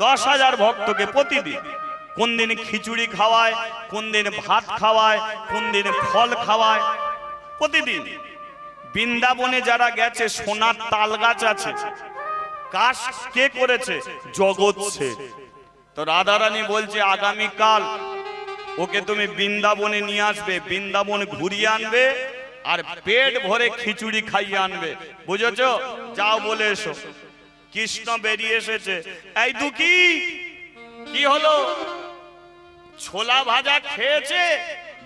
10,000 ভক্তকে প্রতিদিন। কোন দিন খিচুড়ি খাওয়ায়, কোন দিন ভাত খাওয়ায়, কোন দিন ফল খাওয়ায়, প্রতিদিন। বৃন্দাবনে যারা গেছে, সোনার তাল গাছ আছে। কাজ কে করেছে? জগৎ শেঠ। তো রাধারানী বলছে আগামীকাল ওকে তুমি বৃন্দাবনে নিয়ে আসবে, বৃন্দাবন ঘুরিয়ে আনবে, আর পেট ভরে খিচুড়ি খাইয়ে আনবে। বুঝেছো? যাও বলে এসো। কৃষ্ণ বেরিয়ে এসেছে। এই দুঃখী, কি হলো? ছোলা ভাজা খেয়েছে?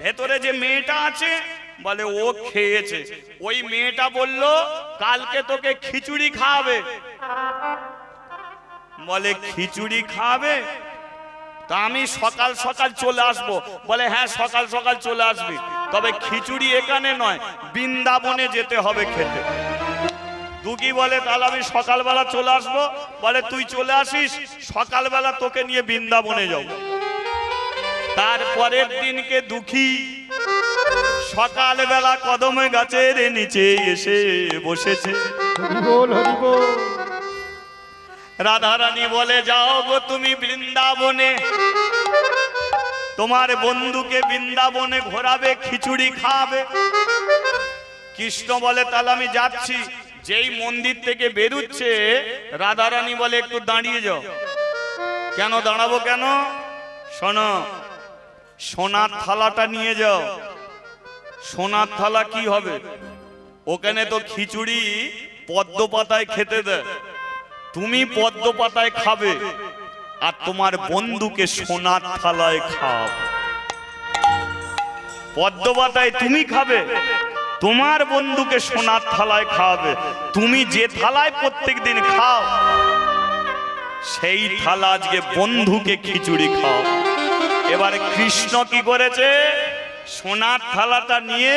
ভেতরে যে মেয়েটা আছে, বলে ও খেয়েছে। ওই মেয়েটা বলল কালকে তোকে খিচুড়ি খাওয়াবে। বলে খিচুড়ি খাবে? তা আমি সকাল সকাল চলে আসবো। বলে হ্যাঁ, সকাল সকাল চলে আসবি, তবে খিচুড়ি এখানে নয়, বৃন্দাবনে যেতে হবে খেতে। দুঃখী বলে তাহলে আমি সকালবেলা চলে আসবো। বলে তুই চলে আসিস, সকালবেলা তোকে নিয়ে বৃন্দাবনে যাও। তারপরের দিনকে দুঃখী সকালবেলা কদমে গাছের নিচে এসে বসেছে। হরি বল হরি বল। রাধারানী বলে, যাও গো তুমি বৃন্দাবনে, তোমার বন্ধুকে বৃন্দাবনে ঘোরাবে, খিচুড়ি খাবে। কৃষ্ণ বলে, তাহলে আমি যাচ্ছি। যেই মন্দির থেকে বেরুচ্ছে, রাধারানী বলে, একটু দাঁড়িয়ে যাও। কেন দাঁড়াবো কেন? শোনো, সোনার থালাটা নিয়ে যাও। সোনার থালা কি হবে? ওখানে তো খিচুড়ি পদ্ম পাতায় খেতে দেয়, তুমি পদ্ম পাতায় খাবে, আর তোমার বন্ধুকে সোনার থালায় খাওয়াবে। পদ্ম পাতায় তুমি খাবে, তোমার বন্ধুকে সোনার থালায় খাওয়াবে। তুমি যে থালায় প্রত্যেকদিন খাও, সেই থালা আজকে বন্ধুকে খিচুড়ি খাও। এবারে কৃষ্ণ কি করেছে? সোনার থালাটা নিয়ে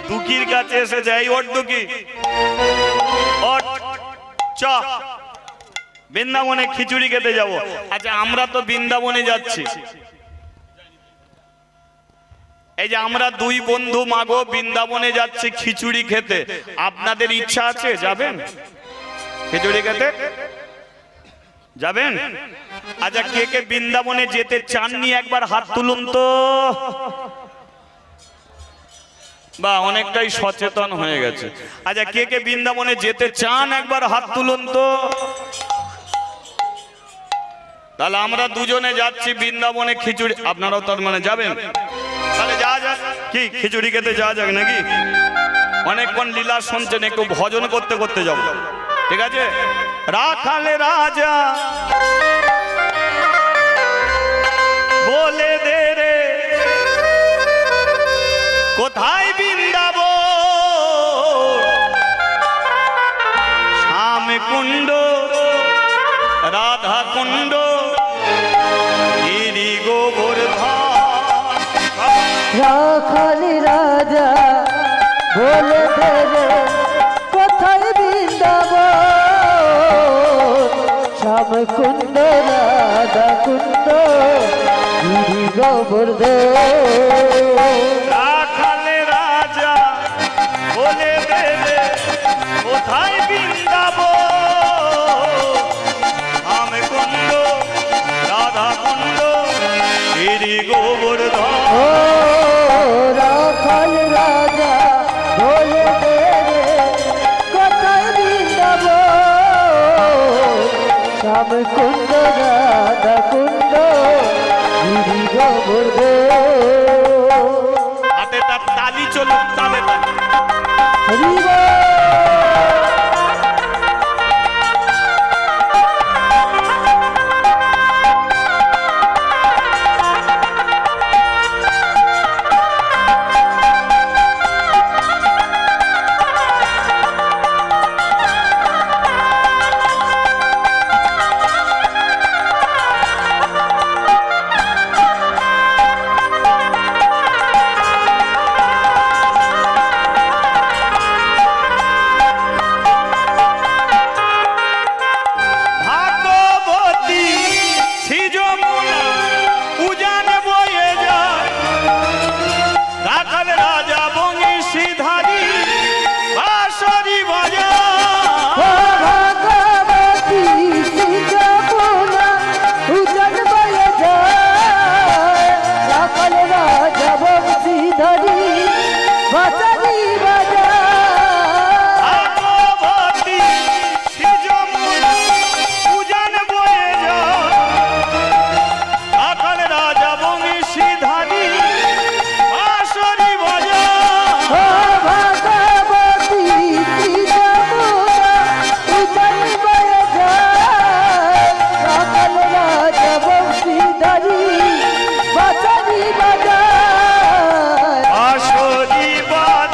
দুঃখীর কাছে এসে যায়, ওর দুঃখী, ওঠ, চ বৃন্দাবনে খিচুড়ি খেতে যাব। আচ্ছা, আমরা তো বৃন্দাবনে যাচ্ছি, এই যে আমরা দুই বন্ধু মাগো বৃন্দাবনে যাচ্ছি খিচুড়ি খেতে। আপনাদের ইচ্ছা আছে যাবেন খিচুড়ি খেতে? যাবেন? আচ্ছা, কে কে বৃন্দাবনে যেতে চাননি একবার হাত তুলুন তো। বা অনেকটাই সচেতন হয়ে গেছে। আচ্ছা, কে কে বৃন্দাবনে যেতে চান একবার হাত তুলুন তো। তাহলে আমরা দুজনে যাচ্ছি বৃন্দাবনে খিচুড়ি, আপনারাও তার মানে যাবেন? তাহলে যা যাক, কি খিচুড়ি খেতে যাওয়া যাক নাকি? অনেকক্ষণ লীলা শুনছেন, একটু ভজন করতে করতে যাব, ঠিক আছে? রাখালে রাজা বলে দে রে, কোথায় বৃন্দাবন? শ্যাম কুণ্ড, রাধা কুণ্ড, গিরি গোবর্ধন। রাখাল রাজা বলে দে রে, কোথায় বৃন্দাবন? শ্যাম কুণ্ড, রাধা কুণ্ড, গিরি গোবর্ধন। রাখালে রাজা বলে দে রে, কোথায় বৃন্দাবন? শ্যাম কুণ্ড, রাধা কুণ্ড, গিরি গোবর্ধন। ও রাখাল রাজা বলে দে রে, কোথায় বৃন্দাবন? শ্যাম কুণ্ড, রাধা কুণ্ড, গিরি গোবর্ধন। হাতে তার তালি চলুক, তালে তালে। হরি বল। ভাগবতী শ্রীযমুনা উজান বয়ে যায়, রাখাল রাজা বংশীধারী বাঁশরি বাজায়। ও ভগবতী শ্রীযমুনা উজান বয়ে যায়, রাখাল রাজা বংশীধারী বাঁশরি বাজায়। ভাগবতী শ্রীযমুনা উজান বয়ে যায়, রাখাল রাজা বংশীধারী বাঁশরি বাজায়। ও ভগবতী শ্রীযমুনা উজান বয়ে যায়, রাখাল রাজা বংশীধারী বাঁশরি বাজায়। বাঁশরি বাজায়।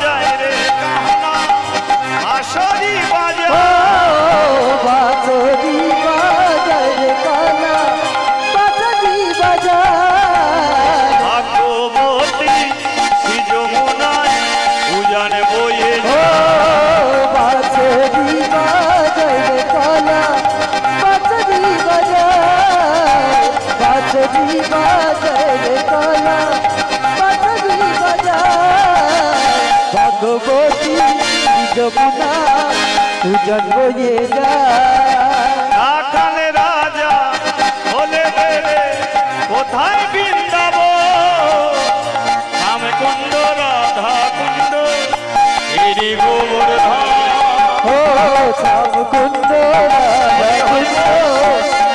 যমুনা সুজন বয়ে যায় রাখালে রাজা বলে বেড়ে কোথায় বৃন্দাবন আমি কুণ্ড রাধা কুণ্ড গিরি গোবর্ধন ও শ্যাম কুণ্ড রাধা কুণ্ড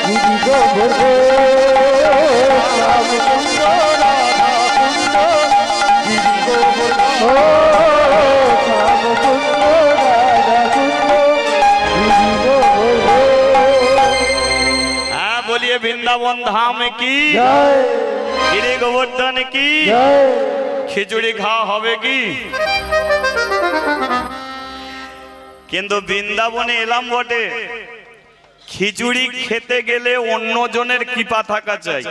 গিরি গোবর্ধন শ্যাম কুণ্ড রাধা কুণ্ড গিরি গোবর্ধন ও শ্যাম কুণ্ড রাধা কুণ্ড গিরি গোবর্ধন হ্যাঁ বলিয়ে বৃন্দাবন ধাম কি জয় গিরি গোবর্ধন কি জয় খিচুড়ি খাওয়া হবে কি কিন্তু বৃন্দাবনে এলাম বটে খিচুড়ি খেতে গেলে অন্য জনের কৃপা থাকা চাই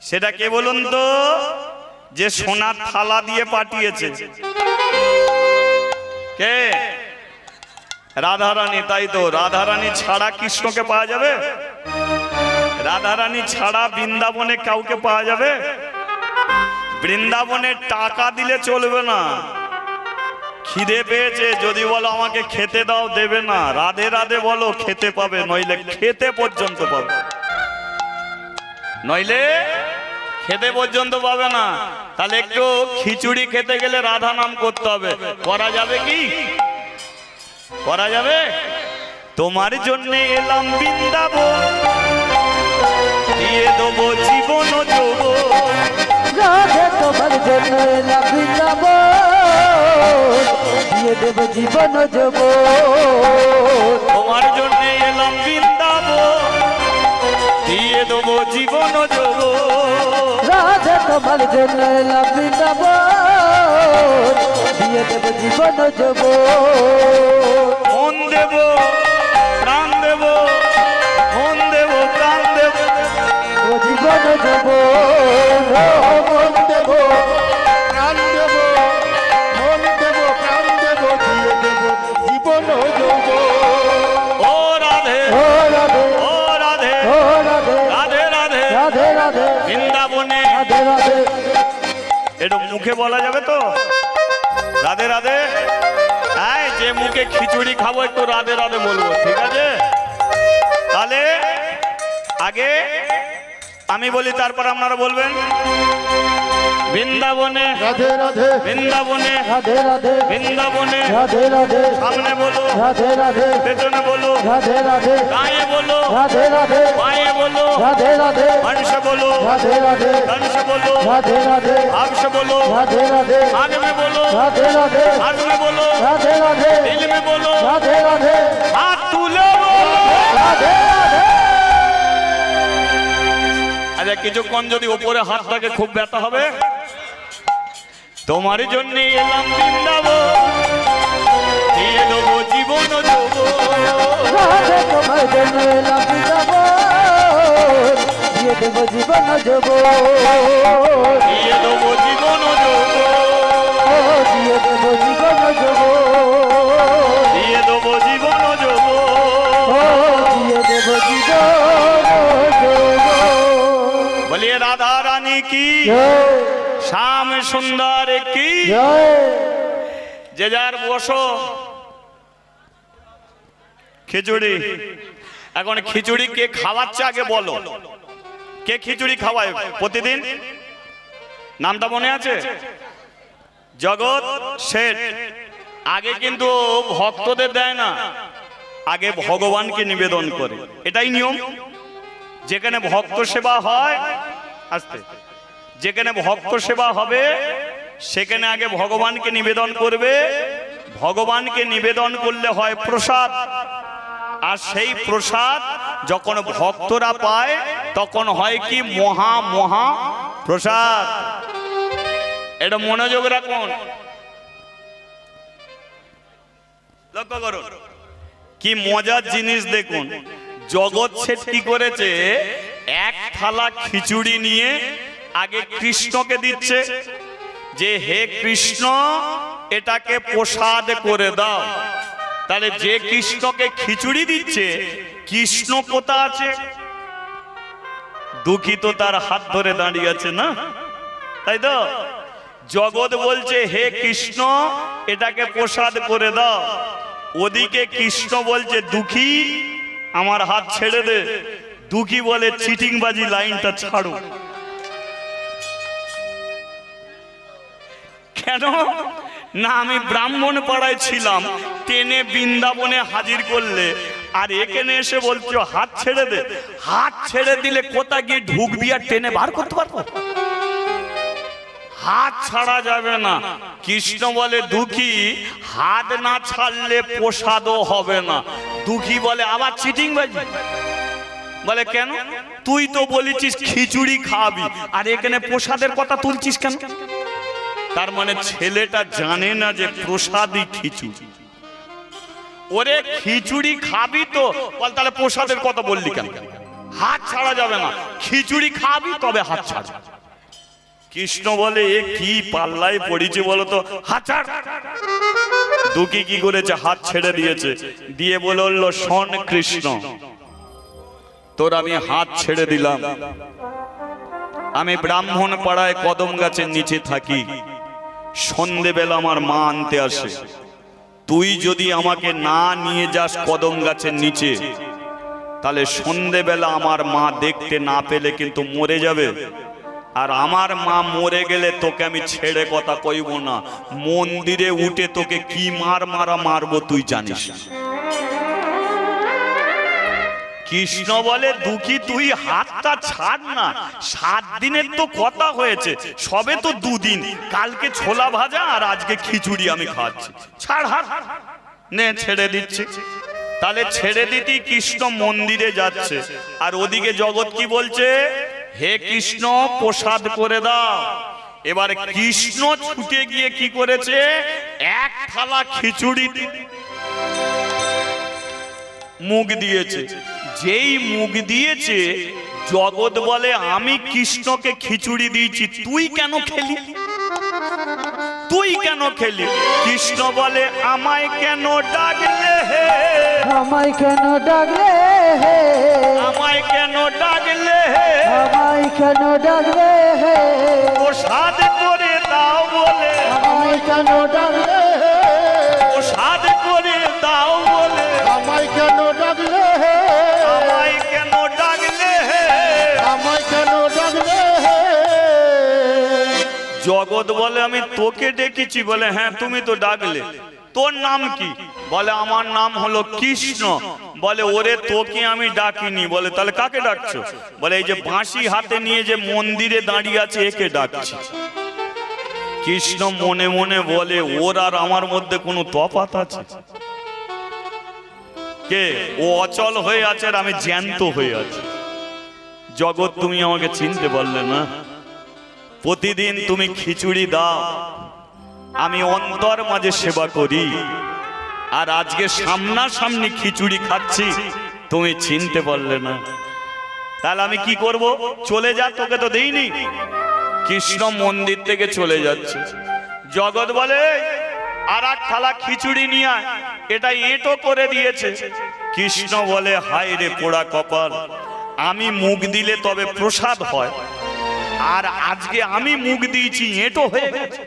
সেটা কে বলুন তো যে সোনার থালা দিয়ে পাঠিয়েছে কে রাধারানী তাই তো রাধারানী ছাড়া কৃষ্ণকে পাওয়া যাবে রাধারানী ছাড়া বৃন্দাবনে কাউকে পাওয়া যাবে বৃন্দাবনে টাকা দিলে চলবে না খিদে পেয়েছে যদি বলো আমাকে খেতে দাও দেবে না রাধে রাধে বলো খেতে পাবে নইলে খেতে পর্যন্ত পাবে নইলে খেতে পর্যন্ত পাবে না তাহলে একটু খিচুড়ি খেতে গেলে রাধা নাম করতে হবে করা যাবে কি করা যাবে তোমার জন্য এলাম বৃন্দাবন দিয়ে দেবো জীবন যৌবন রাধে তোমার জন্য এলাম বৃন্দাবন দিয়ে দেব জীবন যৌবন তোমার জন্য এলাম বৃন্দাবন দিয়ে দেবো জীবন যৌবন রাধে তোমার জন্য এলাম বৃন্দাবন দিয়ে দেব জীবন যৌবন মন দেব প্রাণ দেব মন দেব প্রাণ দেব ও জীবন যৌবন ও মন দেব প্রাণ দেব মন দেব প্রাণ দেব দিয়ে দেব জীবন যৌব ও রাধে ও রাধে ও রাধে ও রাধে রাধে রাধে রাধে রাধে বৃন্দাবনে রাধে রাধে এটা মুখে বলা যাবে তো রাধে রাধে হ্যাঁ যে মুখে খিচুড়ি খাবো একটু রাধে রাধে বলবো ঠিক আছে তাহলে আগে আমি বলি তারপর আপনারা বলবেন বৃন্দাবনে রাধে রাধে বৃন্দাবনে রাধে রাধে বৃন্দাবনে রাধে রাধে সামনে বলো রাধে রাধে পেছনে বলো রাধে রাধে দাঁয়ে বলো রাধে রাধে বাঁয়ে বলো রাধে রাধে मंश बोलो राधे राधे कंस बोलो राधे राधे आपस बोलो राधे राधे आग में बोलो राधे राधे आग में बोलो राधे राधे दिल में बोलो राधे राधे हाथ तुले बोलो राधे राधे আচ্ছা কিছুক্ষণ যদি উপরে হাতটাকে খুব ব্যথা হবে তোমার জন্য এলাম বৃন্দাবন দিয়ে দেবো জীবন যৌবন राधे तुम्हारे जन्म एलाम बृंदाबन दिए देव जीवन যৌবন দিয়ে দেবো জীবন যৌবন ও দিয়ে দেব জীবন যৌবন দিয়ে দেবো জীবন যৌবন ও দিয়ে দেব জীবন যৌবন বলিয়ে রাধা রানী কি জয় শ্যাম সুন্দর কি জয় যে যার বসো খিচুড়ি এখন খিচুড়ি কে খাওয়াচ্ছে আগে বলো কে খিচুড়ি খাওয়ায় প্রতিদিন নামটা মনে আছে জগৎ শেঠ আগে কিন্তু ভক্তদের দেয় না আগে ভগবানকে নিবেদন করে এটাই নিয়ম যেখানে ভক্ত সেবা হয় আস্তে যেখানে ভক্ত সেবা হবে সেখানে আগে ভগবানকে নিবেদন করবে ভগবানকে নিবেদন করলে হয় প্রসাদ আর সেই প্রসাদ যখন ভক্তরা পায় তখন হয় কি মহা মহা প্রসাদ এটা মনোযোগ রাখুন লক্ষ্য করুন কি মজার জিনিস দেখুন জগৎ শেঠ কি করেছে এক থালা খিচুড়ি নিয়ে আগে কৃষ্ণকে দিচ্ছে যে হে কৃষ্ণ এটাকে প্রসাদ করে দাও তাহলে যে কৃষ্ণকে খিচুড়ি দিচ্ছে কৃষ্ণ কোথা আছে দুঃখিত তার হাত ধরে দাঁড়িয়ে আছে না তাই তো জগৎ বলছে হে কৃষ্ণ এটাকে প্রসাদ করে দাও, ওদিকে কৃষ্ণ বলছে দুঃখী আমার হাত ছেড়ে দে। দুঃখী বলে চিটিংবাজি লাইনটা ছাড়ো। কেন না, আমি ব্রাহ্মণ পাড়ায় ছিলাম, টেনে বৃন্দাবনে হাজির করলে, আর এখানে এসে বলছো হাত ছেড়ে দে। হাত ছেড়ে দিলে কোথা গিয়ে ঢুকবি আর টেনে বার করতে পারবো? হাত ছাড়া যাবে না। কৃষ্ণ বলে দুঃখী হাত না ছাড়লে প্রসাদও হবে না। দুঃখী বলে আবার চিটিংবাজি। বলে কেন? তুই তো বলেছিস খিচুড়ি খাবি, আর এখানে প্রসাদের কথা তুলছিস কেন? তার মানে ছেলেটা জানে না যে প্রসাদই খিচুড়ি। ওরে খিচুড়ি খাবি তো, বল তাহলে প্রসাদের কথা বললি কেন? হাত ছাড়া যাবে না, খিচুড়ি খাবি তবে হাত ছাড়। কৃষ্ণ বলে এ কি পাল্লায় পড়েছে বলতো, হাত ছাড়। দুঃখী কি করেছে? হাত ছেড়ে দিয়েছে, দিয়ে বলল শোন কৃষ্ণ, তোর আমি হাত ছেড়ে দিলাম। আমি ব্রাহ্মণ পাড়ায় কদম গাছের নিচে থাকি, সন্ধেবেলা আমার মা আনতে আসে। তুই যদি আমাকে না নিয়ে যাস কদম গাছের নিচে, তাহলে সন্ধেবেলা আমার মা দেখতে না পেলে কিন্তু মরে যাবে। আর আমার মা মরে গেলে তোকে আমি ছেড়ে কথা কইব না, মন্দিরে উঠে তোকে কি মারবো তুই জানিস। কৃষ্ণ বলে দুঃখী তুই হাতটা ছাড় না, 7 দিনের তো কথা হয়েছে, সবে তো 2 দিন, কালকে ছোলা ভাজা আর আজকে খিচুড়ি আমি খাচ্ছি, ছাড় হাত। নে ছেড়ে দিচ্ছি। তাহলে ছেড়ে দিতেই কৃষ্ণ মন্দিরে যাচ্ছে, আর ওদিকে জগৎ কি বলছে? হে কৃষ্ণ প্রসাদ করে দাও। এবার কৃষ্ণ ছুটে গিয়ে কি করেছে? এক থালা খিচুড়ি মুখ দিয়েছে। যেই মুখ দিয়েছে, জগৎ বলে আমি কৃষ্ণকে খিচুড়ি দিয়েছি, তুই কেন খেলি? তুই কেন খেলি? কৃষ্ণ বলে আমায় কেন ডাকলে হে, আমায় কেন ডাকলে হে, আমায় কেন ডাকলে হে, আমায় কেন ডাকলে হে, প্রসাদ করে দাও বলে, আমায় কেন ডাকলে হে, প্রসাদ করে দাও বলে, আমায় কেন ডাকলে হে, আমায় কেন ডাকলে হে, আমায় কেন ডাকলে হে। জগৎ বলে আমি তোকে ডেকেছি। বলে হ্যাঁ তুমি তো ডাকলে, তোর নাম কি? বলে আমার নাম হলো কৃষ্ণ। বলে ওরে তোকে আমি ডাকিনি। বলে তাহলে কাকে ডাকছো? বলে এই যে বাঁশি হাতে নিয়ে যে মন্দিরে দাঁড়িয়ে আছে একে ডাকছি। কৃষ্ণ মনে মনে বলে ওর আর আমার মধ্যে কোনো তফাৎ আছে? কে ও অচল হয়ে আছে আর আমি জ্যান্ত হয়ে আছি। জগৎ তুমি আমাকে চিনতে পারলে না। প্রতিদিন তুমি খিচুড়ি দাও, আমি অন্তর মাঝে সেবা করি, আর আজকে সামনাসামনি খিচুড়ি খাচ্ছি, তুমি চিনতে পারলে না। তাহলে আমি কি করব? চলে যা, তোকে তো দেইনি। কৃষ্ণ মন্দির থেকে চলে যাচ্ছে। জগৎ বলে আর এক থালা খিচুড়ি নিয়ে আয়, এটা এঁটো করে দিয়েছে। কৃষ্ণ বলে হায় রে পোড়া কপাল, আমি মুখ দিলে তবে প্রসাদ হয়, আর আজকে আমি মুখ দিয়েছি এঁটো হয়ে গেছে।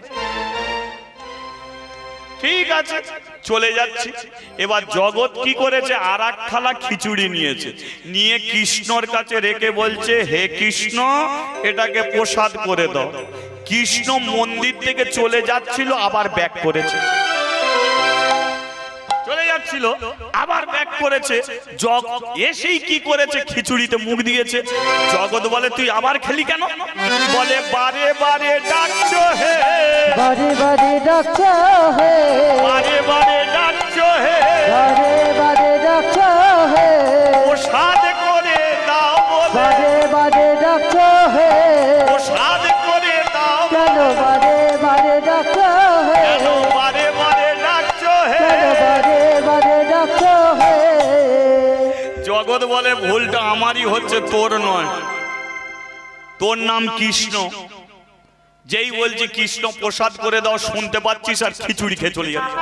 ঠিক আছে চলে যাচ্ছি। এবার জগৎ কি করেছে? আর এক থালা খিচুড়ি নিয়েছে, নিয়ে কৃষ্ণর কাছে রেখে বলছে হে কৃষ্ণ এটাকে প্রসাদ করে দাও। কৃষ্ণ মন্দির থেকে চলে যাচ্ছিল, আবার ব্যাক করেছে। চলে যাচ্ছিল আবার ব্যাক করেছে। এসেই কি করেছে? খিচুড়িতে মুখ দিয়েছে। জগৎ বলে তুই আবার খেলি কেন? বলে বারে বারে ডাকছো হে, বারে বারে ডাকছো হে, বারে বারে ডাকছো হে, বারে বারে ডাকছো হে, প্রসাদ করে দাও বলে, বারে বারে ডাকছো হে, প্রসাদ করে দাও কেন বারে বারে ডাকছো হে, কেন বারে বারে ডাকছো হে। কেন বারে বারে ডাকছো হে। জগৎ বলে ভুলটা আমারই হচ্ছে, তোর নয়। তোর নাম কৃষ্ণ। যেই বলছি কৃষ্ণ প্রসাদ করে দাও শুনতে পাচ্ছিস, আর খিচুড়ি খেয়ে চলে যাচ্ছে।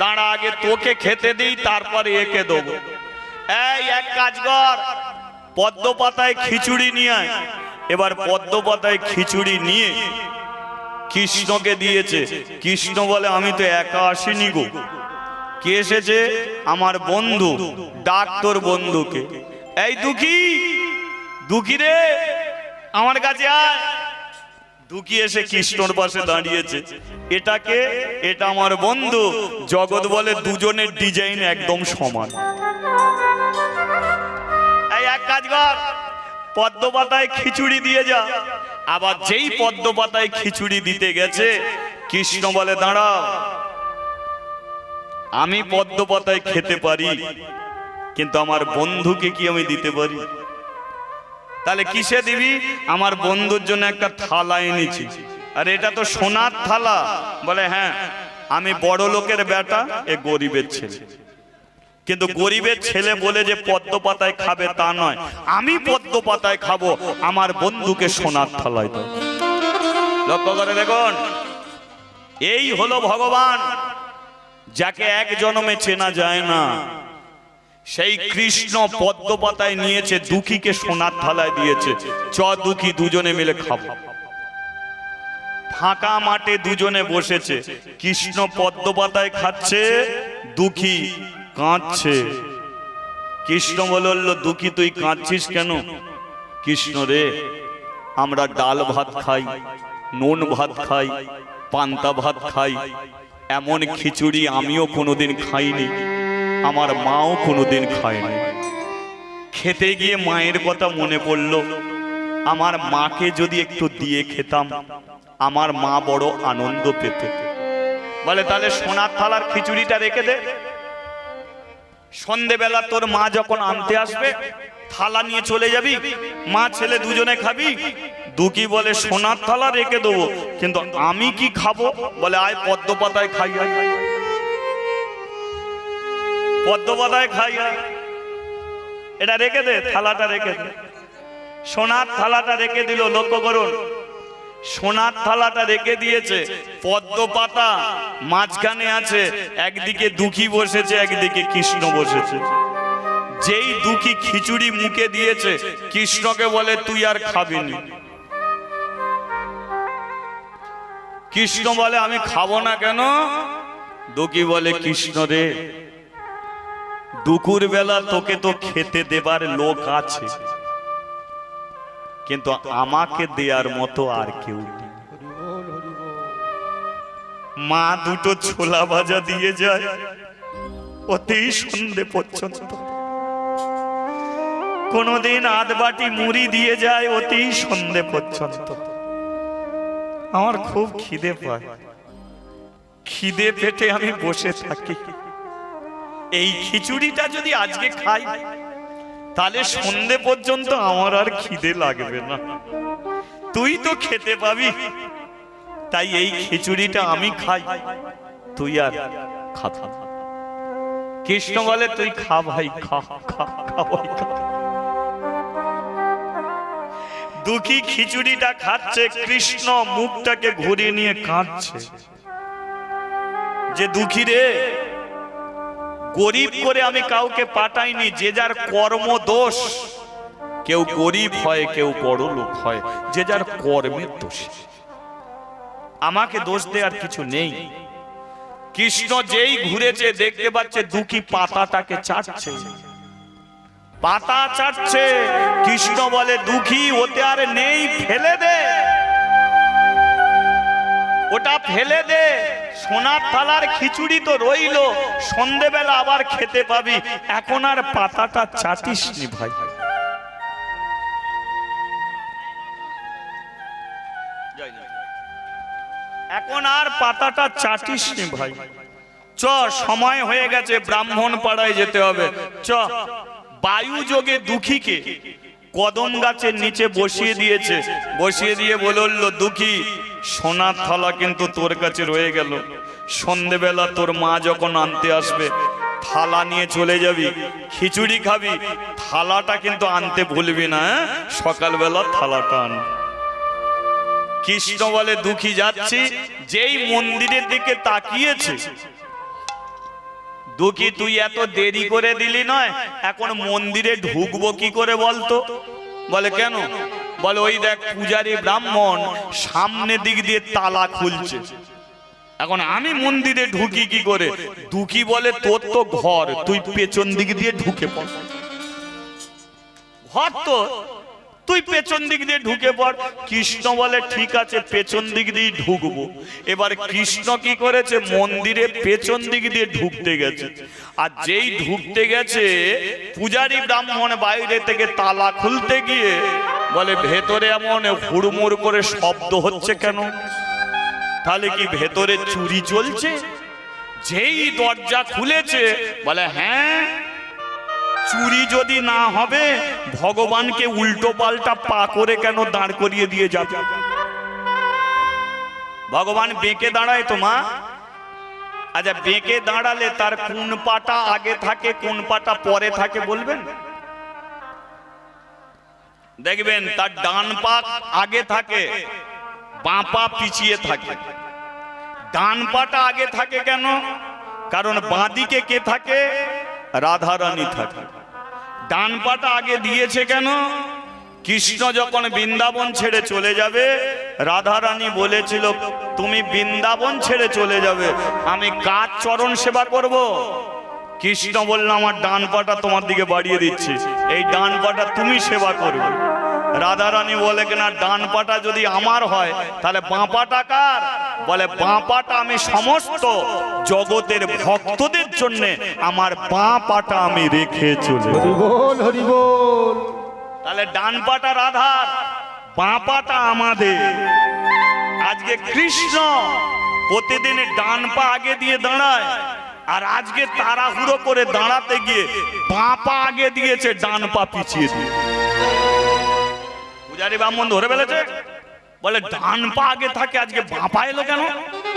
দাঁড়া আগে তোকে খেতে দিই, তারপরে একে দেবো। এই এক কাজ কর, পদ্ম পাতায় খিচুড়ি নিয়ে আয়। এবার পদ্ম পাতায় খিচুড়ি নিয়ে কৃষ্ণকে দিয়েছে। কৃষ্ণ বলে আমি তো একা আসিনি গো, কে এসেছে? আমার বন্ধু, ডাক তোর বন্ধুকে। এই দুঃখী, দুঃখী রে আমার কাছে আয়। দুঃখী এসে কৃষ্ণর পাশে দাঁড়িয়েছে। এটাকে, এটা আমার বন্ধু। জগৎ বলে দুজনের ডিজাইন একদম সমান। এই এক কাজ কর, পদ্ম পাতায় খিচুড়ি দিয়ে যা। আবার যেই পদ্ম পাতায় খিচুড়ি দিতে গেছে, কৃষ্ণ বলে দাঁড়াও, আমি পদ্ম পাতায় খেতে পারি, কিন্তু আমার বন্ধুকে কি আমি দিতে পারি? তাহলে কিসে দিবি? আমার বন্ধুর জন্য একটা থালা এনেছি। আর এটা তো সোনার থালা। বলে হ্যাঁ, আমি বড় লোকের বেটা, এ গরিবের ছেলে। কিন্তু গরিবের ছেলে বলে যে পদ্ম পাতায় খাবে তা নয়, আমি পদ্ম পাতায় খাবো, আমার বন্ধুকে সোনার থালায় দাও। লক্ষ্য করে দেখুন, এই হলো ভগবান, যাকে এক জন্মে চেনা যায় না। সেই কৃষ্ণ পদ্ম পাতায় নিয়েছে, দুঃখীকে সোনার থালায় দিয়েছে। চ দুঃখী, দুজনে মিলে খাবো। ফাঁকা মাঠে দুজনে বসেছে, কৃষ্ণ পদ্ম পাতায় খাচ্ছে, দুঃখী কাঁদছে। কৃষ্ণ বলল, দুঃখী তুই কাঁদছিস কেন? কৃষ্ণ রে, আমরা ডাল ভাত খাই, নুন ভাত খাই, পান্তা ভাত খাই, এমন খিচুড়ি আমিও কোনোদিন খাইনি, আমার মাও কোনোদিন খায়নি। খেতে গিয়ে মায়ের কথা মনে পড়ল, আমার মাকে যদি একটু দিয়ে খেতাম, আমার মা বড় আনন্দ পেত। বলে তাহলে সোনার থালার খিচুড়িটা রেখে দে, সন্ধেবেলা তোর মা যখন আনতে আসবে থালা নিয়ে চলে যাবি, মা ছেলে দুজনে খাবি। দুঃখী বলে সোনার থালা রেখে দেবো, কিন্তু আমি কি খাবো? বলে আয় পদ্ম পাতায় খাই, পদ্ম পাতায় খাই, এটা রেখে দে, থালাটা রেখে দে। সোনার থালাটা রেখে দিল। লক্ষ্য করুন, সোনার থালাটা রেখে দিয়েছে, পদ্ম পাতা মাঝখানে আছে, একদিকে দুঃখী বসেছে, একদিকে কৃষ্ণ বসেছে। যেই দুঃখী খিচুড়ি মুখে দিয়েছে, কৃষ্ণকে বলে তুই আর খাবি না। কৃষ্ণ বলে আমি খাবো না কেন? দুঃখী বলে কৃষ্ণ রে, দুপুর বেলা তোকে তো খেতে দেবার লোক আছে, কিন্তু আমাকে দেওয়ার মতো আর কেউ নেই। মা দুটো ছোলা ভাজা দিয়ে যায়, অতি সন্ধে পর্যন্ত। কোনদিন আধ বাটি মুড়ি দিয়ে যায়, অতি সন্ধে পর্যন্ত। আমার খুব খিদে পায়, খিদে পেটে আমি বসে থাকি। এই খিচুড়িটা যদি আজকে খাই, তাহলে সন্ধে পর্যন্ত আমার আর খিদে লাগবে না, তুই তো খেতে পাবি। তাই এই খিচুড়িটা আমি খাই, তুই আর খা। কৃষ্ণ বলে তুই খা ভাই, খা খা খা ভাই খা। দুঃখী খিচুড়িটা খাচ্ছে, কৃষ্ণ মুখটাকে ঘুরিয়ে নিয়ে কাঁদছে যে দুঃখী রে, গরিব করে আমি কাউকে পাঠাইনি, যে যার কর্ম দোষ। কেউ গরিব হয়, কেউ বড় লোক হয়, যে যার কর্মের দোষ। আমাকে দোষ দেওয়ার কিছু নেই। কৃষ্ণ যেই ঘুরেছে দেখতে পাচ্ছে দুঃখী পাতাটাকে চাটছে, পাতা চাটছে। কৃষ্ণ বলে দুঃখী ওতে আর নেই, ফেলে দে, ওটা ফেলে দে। সোনার থালার খিচুড়ি তো রইল, সন্ধেবেলা আবার খেতে পাবি, এখন আর পাতাটা চাটিস নি ভাই। এখন আর পাতাটা চাটিস নি ভাই। চ, সময় হয়ে গেছে, ব্রাহ্মণ পাড়ায় যেতে হবে। চ। বায়ু যোগে দুঃখীকে কদম গাছের নিচে বসিয়ে দিয়েছে, বসিয়ে দিয়ে বলল দুঃখী, সোনার থালা কিন্তু তোর কাছে রয়ে গেল, সন্ধেবেলা তোর মা যখন আনতে আসবে থালা নিয়ে চলে যাবি, খিচুড়ি খাবি, থালাটা কিন্তু আনতে ভুলবি না, সকালবেলা থালাটা আন। কৃষ্ণ বলে দুঃখী যাচ্ছি। যেই মন্দিরের দিকে তাকিয়েছে, দুঃখী তুই এত দেরি করে দিলি নয়, এখন মন্দিরে ঢুকবো কি করে বলতো? বলে কেন? বলে ওই দেখ পূজারী ব্রাহ্মণ সামনে দিক দিয়ে তালা খুলছে। এখন আমি মন্দিরে ঢুকি কি করে? দুঃখী বলে তোর তো ঘর, তুই পেছন দিক দিয়ে ঢুকে পড়। ঘর তো, তুই পেছন দিক দিয়ে ঢুকে পড়। কৃষ্ণ বলে ঠিক আছে, পেছন দিক দিয়ে ঢুকবো। এবার কৃষ্ণ কি করেছে? মন্দিরে পেছন দিক দিয়ে ঢুকতে গেছে। আর যেই ঢুকতে গেছে, পূজারী ব্রাহ্মণ বাইরে থেকে তালা খুলতে গিয়ে বলে ভেতরে এমন হুড়মুড় করে শব্দ হচ্ছে কেন? তাহলে কি ভেতরে চুরি চলছে? যেই দরজা খুলেছে বলে হ্যাঁ, চুরি যদি না হবে ভগবানকে উল্টো পাল্টা পা করে কেন দাঁড় করিয়ে দিয়ে যাবে? ভগবান বেঁকে দাঁড়ায় তো মা? আচ্ছা, বেঁকে দাঁড়ালে তার কোন পাটা আগে থাকে কোন পাটা পরে থাকে বলবেন? দেখবেন তার ডান পা আগে থাকে, বাঁ পা পিছিয়ে থাকে। ডান পাটা আগে থাকে কেন? কারণ বাঁ দিকে কে থাকে? রাধারানী থাকে। ডান পাটা আগে দিয়েছে কেন? কৃষ্ণ যখন বৃন্দাবন ছেড়ে চলে যাবে, রাধারানী বলেছিল তুমি বৃন্দাবন ছেড়ে চলে যাবে, আমি কার চরণ সেবা করব? কৃষ্ণ বলল আমার ডান পাটা তোমার দিকে বাড়িয়ে দিচ্ছি, এই ডান পাটা তুমি সেবা করবে। রাধারানী বলে কিনা ডান পাটা যদি আমার হয় তাহলে বাঁ পাটা কার? বলে বাঁ পাটা আমি সমস্ত জগতের ভক্তদের জন্য আমার বাঁ পাটা আমি রেখে চলে। হরি বল, হরি বল। তাহলে ডান পাটা রাধার, বাঁ পাটা আমাদের। আজকে কৃষ্ণ প্রতিদিন ডান পা আগে দিয়ে দাঁড়ায়, আর আজকে তাড়াহুড়ো করে দাঁড়াতে গিয়ে বাঁ পা আগে দিয়েছে, ডান পা পিছিয়ে দিয়ে। পূজারী ব্রাহ্মণ ধরে ফেলেছে, বলে ডান পা আগে থাকে, আজকে বাঁ পা এলো কেন?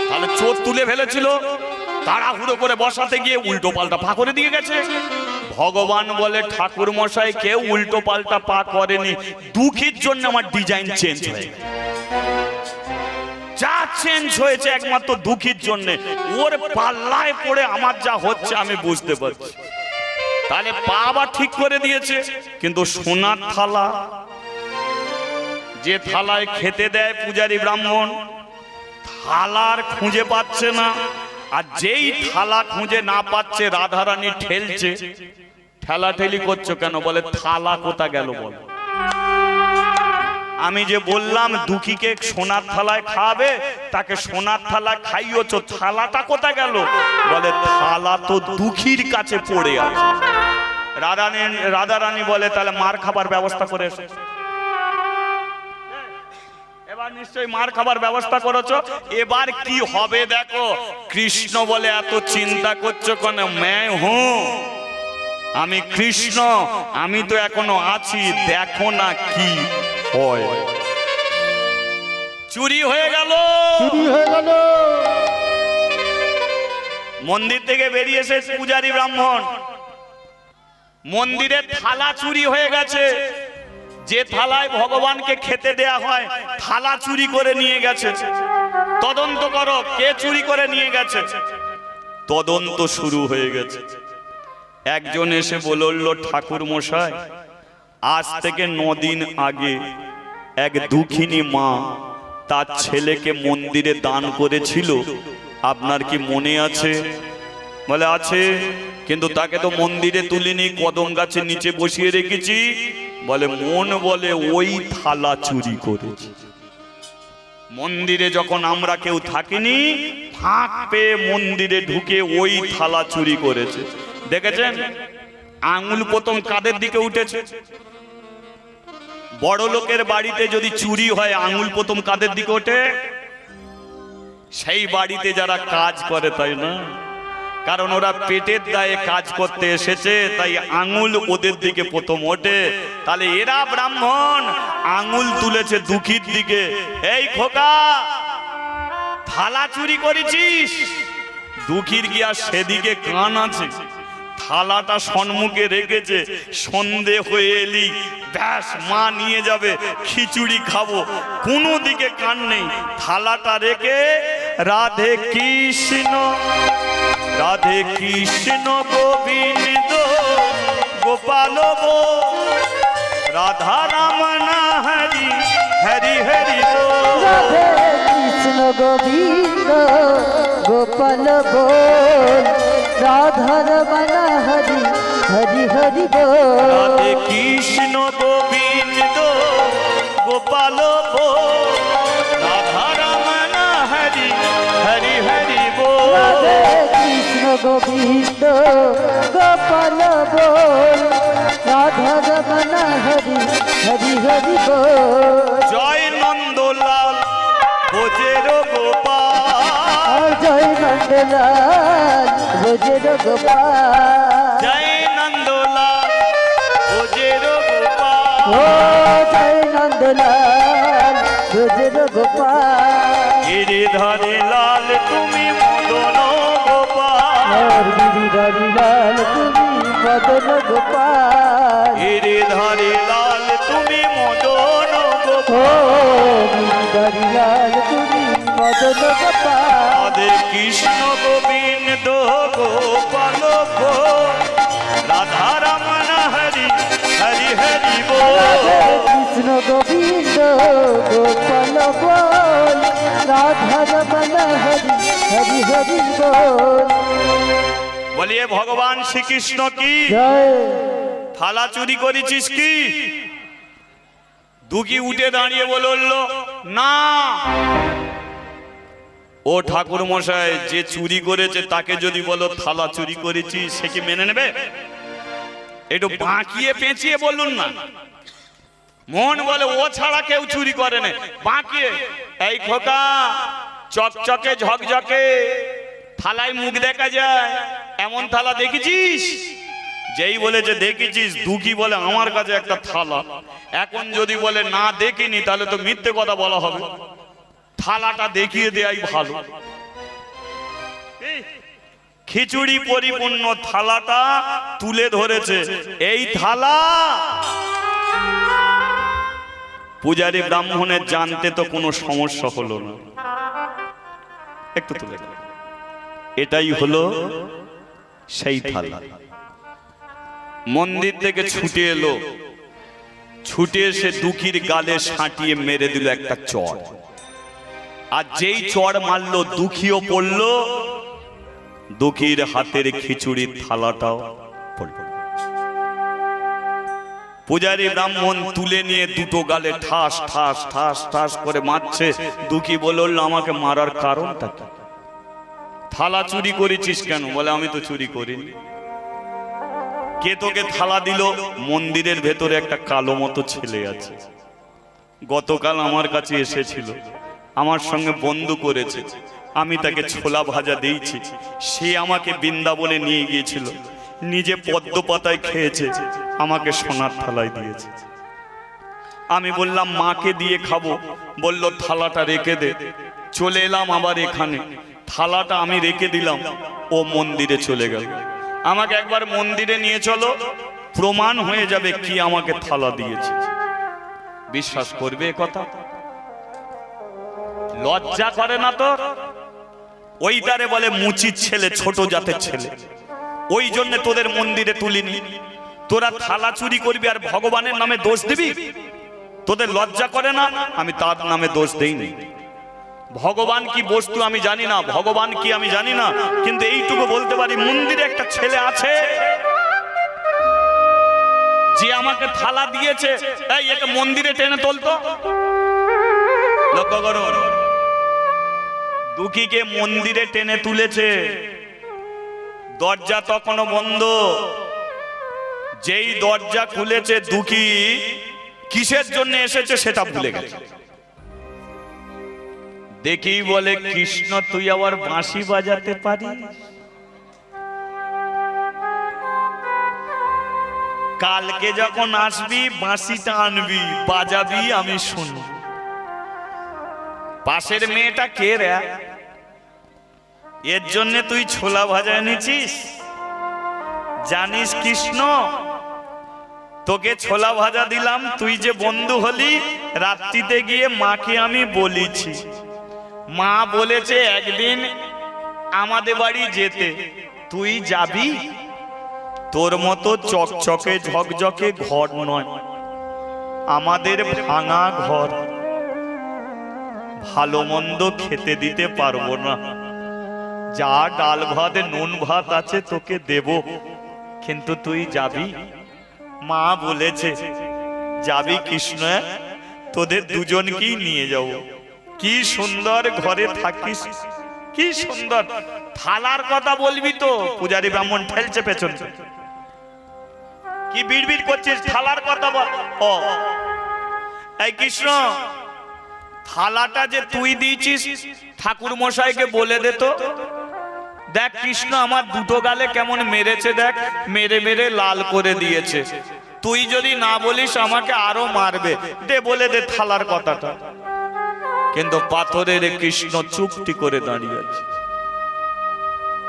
তাহলে চোর তুলে ফেলেছিল, তাড়াহুড়ো করে বসাতে গিয়ে উল্টো পাল্টা পা করে দিয়ে গেছে। ভগবান বলে ঠাকুর মশাই কেউ উল্টো পাল্টা পা করেনি, দুঃখীর জন্য আমার ডিজাইন চেঞ্জ হয়ে গেছে। যা চেঞ্জ হয়েছে একমাত্র দুঃখীর জন্য। ওর পাল্লায় পড়ে আমার যা হচ্ছে আমি বুঝতে পারছি। তাহলে পা আবার ঠিক করে দিয়েছে, কিন্তু সোনার থালা, যে থালায় খেতে দেয় পূজারী ব্রাহ্মণ, থালার খুঁজে পাচ্ছে না। আর যেই থালা খুঁজে না পাচ্ছে, রাধারানী ঠেলছে। ঠেলাঠেলি করছো কেন? বলে থালা কোথা গেল বল। আমি যে বললাম দুঃখীকে সোনার থালায় খাবে, তাকে সোনার থালায় খাইয়েছ, থালাটা কোথা গেল? বলে থালা তো দুঃখীর কাছে পড়ে আছে। রাধারানী বলে তাহলে মার খাবার ব্যবস্থা করে এসো। এবার নিশ্চয়ই মার খাবার ব্যবস্থা করেছো, এবার কি হবে দেখো। কৃষ্ণ বলে এত চিন্তা করছো কেন? मैं हूं, আমি কৃষ্ণ, আমি তো এখনো আছি, দেখো না কি হয়। চুরি হয়ে গেল, চুরি হয়ে গেল। মন্দির থেকে বেরিয়ে এসে পূজারী ব্রাহ্মণ, মন্দিরের থালা চুরি হয়ে গেছে। যে থালায় ভগবানকে খেতে দেয়া হয়, থালা চুরি করে নিয়ে গেছে। তদন্ত করো কে চুরি করে নিয়ে গেছে। তদন্ত শুরু হয়ে গেছে। একজন এসে বলল ঠাকুর মশাই, আজ থেকে 9 দিন আগে এক দুঃখিনী মা তার ছেলেকে মন্দিরে দান করেছিল, আপনার কি মনে আছে? বলে আছে, কিন্তু তাকে তো মন্দিরে তুলিনি, কদম গাছের নিচে বসিয়ে রেখেছি। বলে মন বলে ওই থালা চুরি করেছি। মন্দিরে যখন আমরা কেউ থাকিনি, ফাঁক পেয়ে মন্দিরে ঢুকে ওই থালা চুরি করেছে। দেখেছেন আঙুল প্রথম কাদের দিকে উঠেছে? বড় লোকের বাড়িতে যদি চুরি হয় আঙুল প্রথম কাদের দিকে ওঠে? সেই বাড়িতে যারা কাজ করে, তাই না? কারণ ওরা পেটের দায়ে কাজ করতে এসেছে, তাই আঙুল ওদের দিকে প্রথম ওঠে। তাহলে এরা ব্রাহ্মণ আঙুল তুলেছে দুঃখীর দিকে। এই খোকা, থালা চুরি করেছিস? দুঃখীর কি আর সেদিকে কান আছে? থালাটা সম্মুখে রেখেছে, সন্ধে হয়ে এলি ব্যাস মা নিয়ে যাবে, খিচুড়ি খাবো, কোনো দিকে কান নেই। থালাটা রেখে রাধে কৃষ্ণ, রাধে কৃষ্ণ গোবিন্দ গোপাল, রাধা রমনা হরি হরি হরি বল। রাধে কৃষ্ণ গোবিন্দ গোপাল বল রাধা রমণ হরি হরি হরি বল। রাধে কৃষ্ণ গোবিন্দ গোপাল বল রাধা রমনা হরি হরি হরি বল। রাধে কৃষ্ণ গোবিন্দ গোপাল বল রাধা রমণ হরি হরি হরি বল। জয় নন্দলাল ভোজের গোপাল। জয় নন্দলাল ভোজের গোপাল। জয় নন্দলাল ভোজের গোপাল। ও জয় নন্দলাল ভোজের গোপাল। গিরিধারী লাল তুমি মদন গোপাল। और गिरिधारी लाल তুমি মদন গোপাল। গিরিধারী লাল তুমি মদন ও গোপাল। गिरिधारी लाल তুমি মদন গোপাল। রাধে কৃষ্ণ গোবিন্দ গোপাল বল রাধা রমণ হরি হরি হরি রাধে বল। কৃষ্ণ গোবিন্দ গোপাল বল রাধা রমণ হরি হরি হরি বল। বলিয়ে ভগবান শ্রীকৃষ্ণ কি। জয় থালা চুরি করেছিস কি। দুকি উঠে দাঁড়িয়ে বলল না। ও ঠাকুর মশাই, যে চুরি করেছে তাকে যদি বলো থালা চুরি করেছি, সে কি মেনে নেবে? একটু বাঁকিয়ে পেঁচিয়ে বলুন না। মন বলে ও ছাড়া কেউ চুরি করে না, বাঁকিয়ে। এই খোকা, চকচকে ঝকঝকে থালায় মুখ দেখা যায়, এমন থালা দেখেছিস? যেই বলেছে দেখেছিস, দুকি বলে আমার কাছে একটা থালা। এখন যদি বলে না দেখিনি, তাহলে তো মিথ্যে কথা বলা হবে। থালাটা দেখিয়ে দেয়াই ভালো। খিচুড়ি পরিপূর্ণ থালাটা তুলে ধরেছে। এই থালা পূজারী ব্রাহ্মণের জানতে তো কোনো সমস্যা হলো না। একটু তুলে দাও। এটাই হলো সেই থালা। মন্দির থেকে ছুটে এলো, ছুটে এসে দুঃখীর গালে সাঁটিয়ে মেরে দিল একটা চড়। আর যেই চড় মারলো, দুঃখীও পড়ল, দুঃখীর হাতের খিচুড়ির থালাটাও পড়ল। পূজারী ব্রাহ্মণ তুলে নিয়ে দুটো গালে ঠাস ঠাস ঠাস ঠাস করে মারছে। দুঃখী বলল আমাকে মারার কারণটা কি? থালা চুরি করেছিস কেন? বলে আমি তো চুরি করিনি। কে তোকে থালা দিল? মন্দিরের ভেতরে একটা কালো মতো ছেলে আছে, গতকাল আমার কাছে এসেছিল, আমার সঙ্গে বন্ধু করেছে। আমি তাকে ছোলা ভাজা দিয়েছি, সে আমাকে বৃন্দাবনে নিয়ে গিয়েছিল, নিজে পদ্ম পাতায় খেয়েছে, আমাকে সোনার থালায় দিয়েছে। আমি বললাম মাকে দিয়ে খাবো, বলল থালাটা রেখে দে। চলে এলাম আবার এখানে, থালাটা আমি রেখে দিলাম, ও মন্দিরে চলে গেল। আমাকে একবার মন্দিরে নিয়ে চলো, প্রমাণ হয়ে যাবে কি আমাকে থালা দিয়েছে। বিশ্বাস করবে এ কথা? লজ্জা করে না তোর? ওই তারে বলে মুচির ছেলে, ছোট জাতের ছেলে। ওই জন্য তোদের মন্দিরে তুলিনি। তোরা থালা চুরি করবি আর ভগবানের নামে দোষ দিবি? তোদের লজ্জা করে না? আমি তার নামে দোষ দেইনি। ভগবান কি বস্তু আমি জানি না, ভগবান কি আমি জানি না, কিন্তু এইটুকু বলতে পারি মন্দিরে একটা ছেলে আছে যে আমাকে থালা দিয়েছে। এই একে মন্দিরে টেনে তোলতো। লক্ষ্য করো, দুঃখীকে মন্দিরে টেনে তুলেছে, দরজা তখনও বন্ধ। যেই দরজা খুলেছে, দুঃখী কিসের জন্য এসেছে সেটা ভুলে গেছে। দেখি বলে কৃষ্ণ তুই আবার বাঁশি বাজাতে পারিস? কালকে যখন আসবি বাঁশিটা আনবি, বাজাবি, আমি শুনবো। পাশের মেয়েটা কে রে? এর জন্য তুই ছোলা ভাজা এনেছিস? জানিস কৃষ্ণ, তোকে ছোলা ভাজা দিলাম, তুই যে বন্ধু হলি, রাত্রিতে গিয়ে মাকে আমি বলেছি। মা বলেছে একদিন আমাদের বাড়ি যেতে, তুই যাবি? তোর মতো চকচকে ঝকঝকে ঘর নয়, আমাদের ভাঙা ঘর, ভালো মন্দ খেতে দিতে পারবো না, যা ডাল ভাত নুন ভাত আছে তোকে দেব, কিন্তু তুই যাবি? মা বলেছে যাবি কৃষ্ণ, তোদের দুজনকেই নিয়ে যাব। কি সুন্দর ঘরে থাকিস, কি সুন্দর। থালার কথা বলবি তো? পূজারি ব্রাহ্মণ ঠেলছে পেছন। কি বিড়বিড় করছিস? থালার কথা বল। ও এই কৃষ্ণ, থালাটা যে তুই দিয়েছিস ঠাকুর মশাইকে বলে দে তো। দেখ কৃষ্ণ আমার দুটো গালে কেমন মেরেছে, দেখ মেরে মেরে লাল করে দিয়েছে। তুই যদি না বলিস আমাকে আরো মারবে। দে বলে দে থালার কথাটা। কিন্তু পাথরের কৃষ্ণ চুপটি করে দাঁড়িয়ে আছে,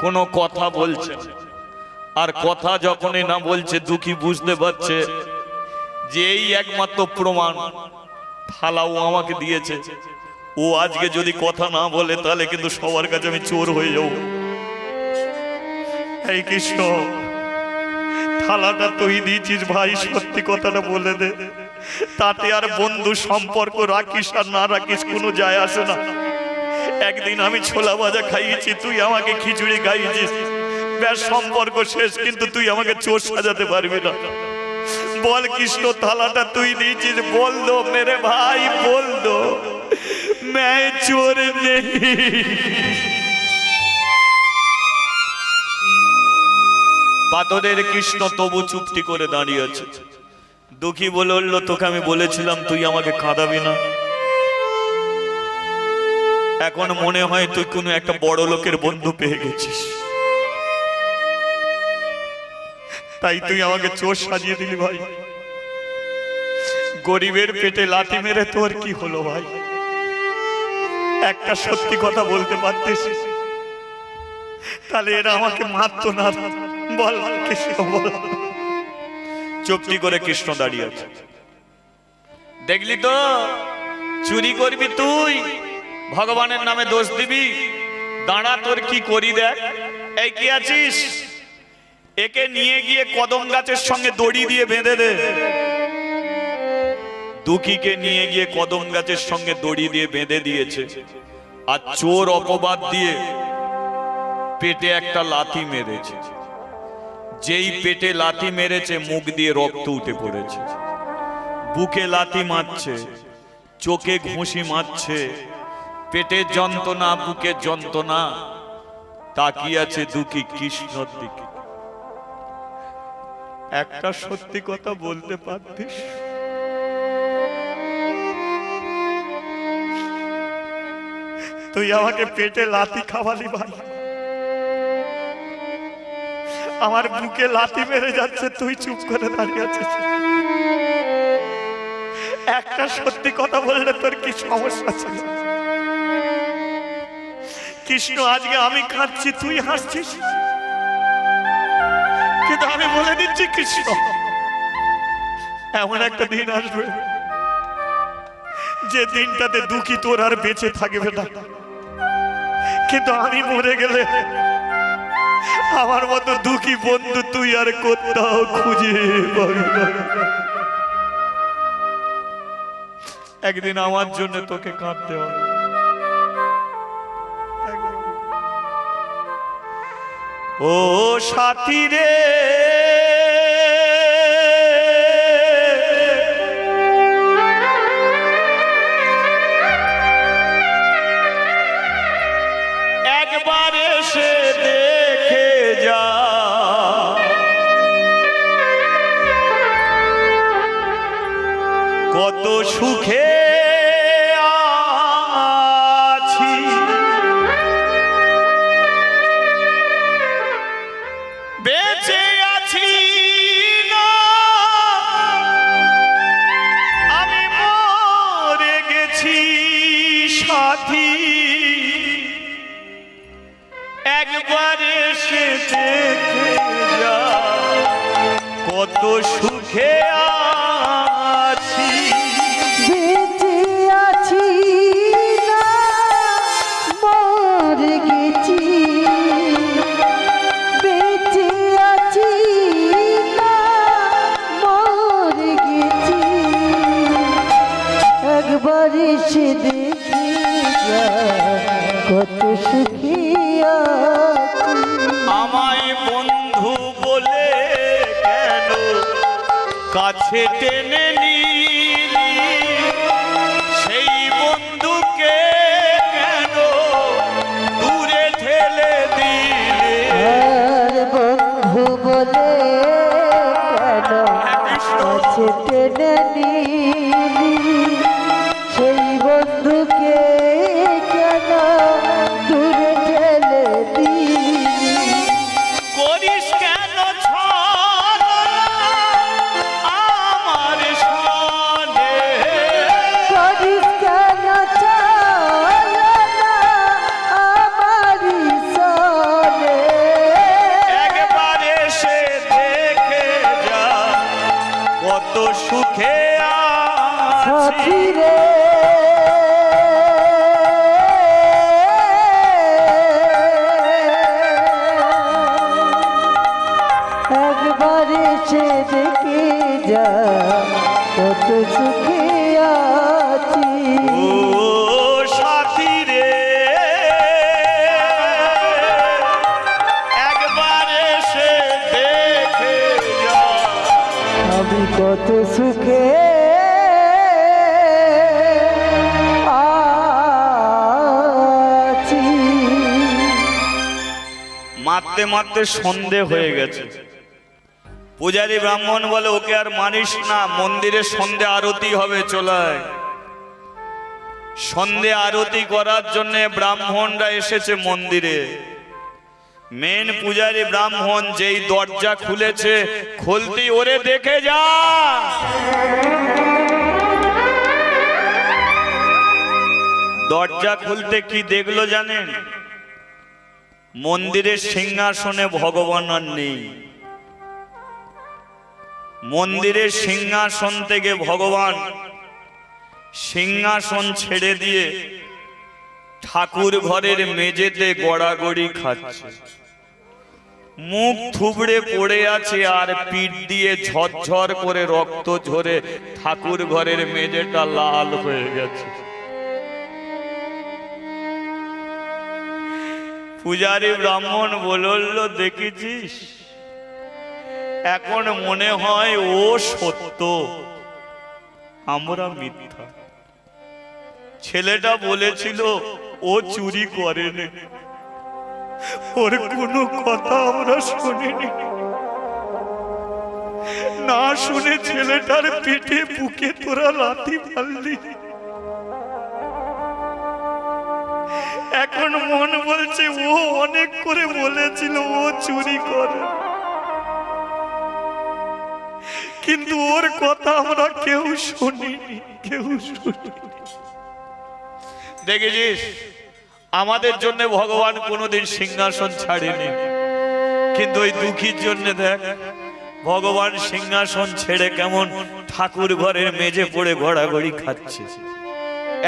কোনো কথা বলছে না। আর কথা যখনই না বলছে, দুঃখী বুঝতে পারছে যে এই একমাত্র প্রমাণ, থালাও আমাকে দিয়েছে। ও আজকে যদি কথা না বলে তাহলে কিন্তু সবার কাছে আমি চোর হয়ে যাব। এই কৃষ্ণ, থালাটা তুই দিয়েছিস ভাই, সত্যি কথাটা বলে দে। তাতে আর বন্ধু সম্পর্ক রাখিস আর না রাখিস কোনো যায় আসে না। একদিন আমি ছোলা ভাজা খাইয়েছি, তুই আমাকে খিচুড়ি খাইয়েছিস, ব্যাস সম্পর্ক শেষ। কিন্তু তুই আমাকে চোর সাজাতে পারবি না। বল কৃষ্ণ, থালাটা তুই দিয়েছিস, বল দো মেরে ভাই, বল দো मैं चोर नहीं। পাথরের কৃষ্ণ তবু চুপটি করে দাঁড়িয়ে আছে। দুঃখী বলে উঠল, তোকে আমি বলেছিলাম তুই আমাকে কাঁদাবি না। এখন মনে হয় তুই কোনো একটা বড় লোকের বন্ধু পেয়ে গেছিস, তাই তুই আমাকে চোর সাজিয়ে দিলি ভাই। গরিবের পেটে লাথি মেরে তোর কি হলো ভাই? একটা সত্যি কথা বলতে পারতিস, তাহলে এরা আমাকে মারতো না। বল কৃষ্ণ, বল। চুপটি করে কৃষ্ণ দাঁড়িয়ে আছে। দেখলি তো, চুরি করবি তুই, ভগবানের নামে দোষ দিবি। দাঁড়া, তোর কি করি দেখ। এই কি আছিস, একে নিয়ে গিয়ে কদম গাছের সঙ্গে দড়ি দিয়ে বেঁধে দে। দুঃখীকে নিয়ে গিয়ে কদম গাছের সঙ্গে দড়ি দিয়ে বেঁধে দিয়েছে, আর চোর অপবাদ দিয়ে পেটে একটা লাথি মেরেছে। যেই পেটে লাথি মেরেছে মুখ দিয়ে রক্ত উঠে পড়েছে। বুকে লাথি মারছে, চোখে ঘুষি মারছে, পেটের যন্ত্রণা, বুকের যন্ত্রণা। তাকিয়ে আছে দুঃখী কৃষ্ণর দিকে। একটা সত্যি কথা বলতে পারতিস? তুই আমাকে পেটে লাথি খাওয়ালি ভাই, আমার বুকে লাথি মেরে যাচ্ছে, তুই চুপ করে দাঁড়িয়ে আছিস। একটা সত্যি কথা বললে তোর কি সমস্যা ছিল? কৃষ্ণ, আজকে আমি কাঁদছি, তুই হাসছিস, কিন্তু আমি বলে দিচ্ছি কৃষ্ণ, এমন একটা দিন আসবে যে দিনটাতে দুঃখী তোর আর বেঁচে থাকবে না। কিন্তু আমি মরে গেলে আমার মতো দুঃখী বন্ধু তুই আর কোথাও খুঁজে পাবি না। একদিন আমার জন্য তোকে কাঁদতে হবে। ও সাথী রে, একবার এসে দেখে যা, কত সুখে আছি। বেঁচে আছি না, আমি মরে গেছি সাথী। একবার এসে দেখে যা, কত সুখে আছি। বেঁচে আছি না, মরে গেছি। বেঁচে আছি না, মরে গেছি। টেনে নিলি সেই বন্ধুকে কেন দূরে ঠেলে দিলে আর বন্ধু বলে কেন কাছে টেনে নিলি সেই বন্ধুকে কেন দূরে ঠেলে দিলি করিস কেন ছলনা আমার সনে করিস কেন ছলনা আমারই সনে একবার এসে দেখে যা কত সুখে আছি সাথী রে একবার এসে দেখে যা কত সুখে আছি ও সাথী রে একবার এসে দেখে যা আমি কত সুখে আছি মারতে মারতে সন্ধে হয়ে গেছে। পূজারী ব্রাহ্মণ বলে ওকে আর মানিস না, মন্দিরে সন্ধে আরতি হবে, চলায়। সন্ধে আরতি করার জন্য ব্রাহ্মণরা এসেছে মন্দিরে। মেন পূজারী ব্রাহ্মণ যেই দরজা খুলেছে, খুলতি ওরে দেখে যা দরজা খুলতে কি দেখলো জানেন? মন্দিরের সিংহাসনে ভগবান আর নেই। মন্দিরের সিংহাসন থেকে ভগবান সিংহাসন ছেড়ে দিয়ে ঠাকুর ঘরের মেঝেতে গড়াগড়ি খাচ্ছে, মুখ থুবড়ে পড়ে আছে, আর পিঠ দিয়ে ঝরঝর করে রক্ত ঝরে ঠাকুর ঘরের মেঝেটা লাল হয়ে গেছে। পূজারী ব্রাহ্মণ বলল, দেখেছিস, এখন মনে হয় ও সত্য, আমরা মিথ্যা। ছেলেটা বলেছিল ও চুরি করেনি, ওর কোনো কথা আমরা শুনিনি। না শুনে ছেলেটার পেটে বুকে তোরা লাথি মারলি। এখন মন বলছে ও অনেক করে বলেছিল ও চুরি করে, কিন্তু ওর কথা আমরা কেউ শুনিনি, কেউ শুনিনি। দেখেছিস, আমাদের জন্য ভগবান কোনোদিন সিংহাসন ছাড়েনি, কিন্তু ওই দুঃখীর জন্য দেখ, ভগবান সিংহাসন ছেড়ে কেমন ঠাকুর ঘরের মেঝে পড়ে গড়াগড়ি খাচ্ছে।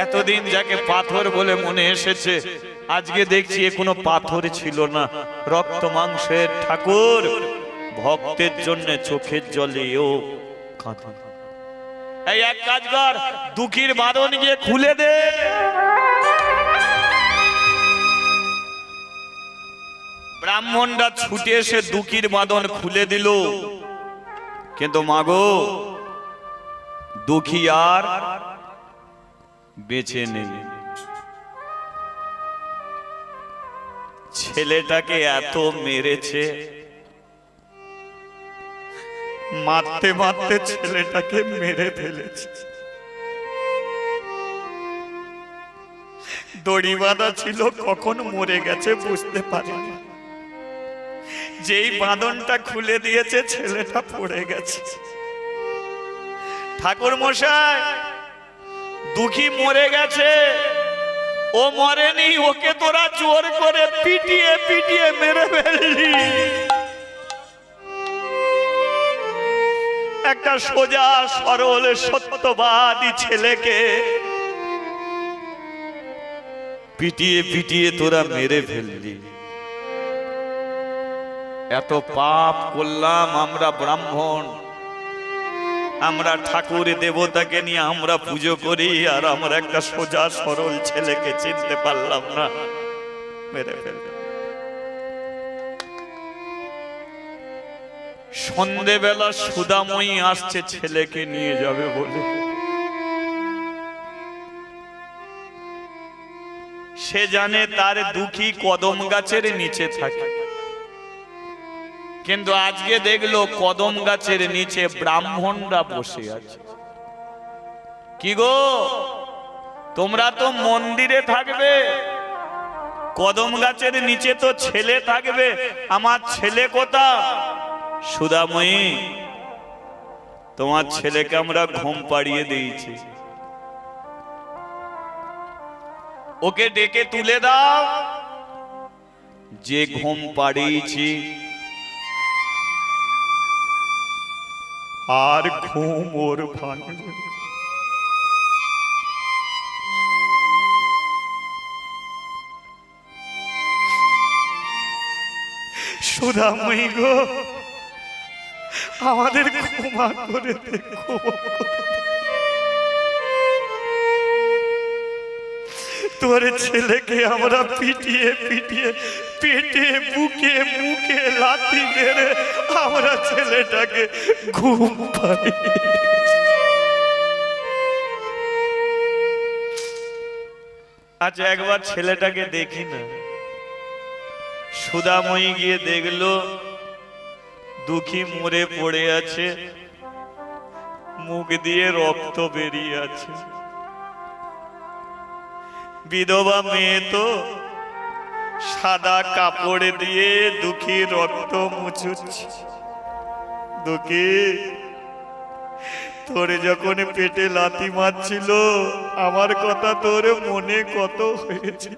এতদিন যাকে পাথর বলে মনে এসেছে, আজকে দেখছি এ কোনো পাথর ছিল না, রক্ত মাংসের ঠাকুর। ভক্তের জন্য চোখের জলে ও কাঁদে। এই এক কাজ কর, দুঃখীর বাঁধন গিয়ে খুলে দে। ব্রাহ্মণরা ছুটে এসে দুঃখীর বাঁধন খুলে দিল, কিন্তু মাগো, দুঃখী আর বেঁচে নেই। ছেলেটাকে এত মেরেছে, মারতে মারতে ছেলেটাকে মেরে ফেলেছে। দড়ি বাঁধা ছিল, কখন মরে গেছে বুঝতে পারিনি। যেই বাঁধনটা খুলে দিয়েছে, ছেলেটা পড়ে গেছে। ঠাকুর মশাই, দুঃখী মরে গেছে, ও মরেনি, ওকে তোরা জোর করে পিটিয়ে পিটিয়ে মেরে ফেললি। একটা সোজা সরল সত্যবাদী ছেলেকে পিটিয়ে পিটিয়ে তোরা মেরে ফেললি। এত পাপ করলাম আমরা ব্রাহ্মণ, আমরা ঠাকুর দেবতাকে নিয়ে আমরা পুজো করি, আর আমরা একটা সোজা সরল ছেলেকে চিনতে পারলাম না, মেরে ফেললাম। সন্ধেবেলা সুদাময়ী আসছে ছেলেকে নিয়ে যাবে বলে। সে জানে তার দুঃখী কদম গাছের নিচে থাকে, কিন্তু আজকে দেখলো কদম গাছের নিচে ব্রাহ্মণরা বসে আছে। কি গো, তোমরা তো মন্দিরে থাকবে, কদম গাছের নিচে তো ছেলে থাকবে, আমার ছেলে কোথায়? সুদাময়ী, তোমার ছেলেকে আমরা ঘুম পাড়িয়ে দিয়েছি, ওকে ডেকে তুলে দাও। যে ঘুম পাড়িয়েছি আর ঘুম ওর ভাঙবে। সুদাময়ী গো, আমাদের ক্ষমা করে দেখো, তোর ছেলেকে আমরা পিটিয়ে পিটিয়ে পেটে বুকে মুখে লাথি মেরে আমরা ছেলেটাকে ঘুম পাড়িয়ে। আচ্ছা একবার ছেলেটাকে দেখি না। সুদাময়ী গিয়ে দেখলো দুঃখী মরে পড়ে আছে, মুখ দিয়ে রক্ত বেরিয়ে আছে। বিধবা মেয়ে তো সাদা কাপড় দিয়ে দুঃখী রক্ত মুছুচ্ছে। দুঃখী, তোরে যখন পেটে লাথি মারছিল আমার কথা তোর মনে কত হয়েছে,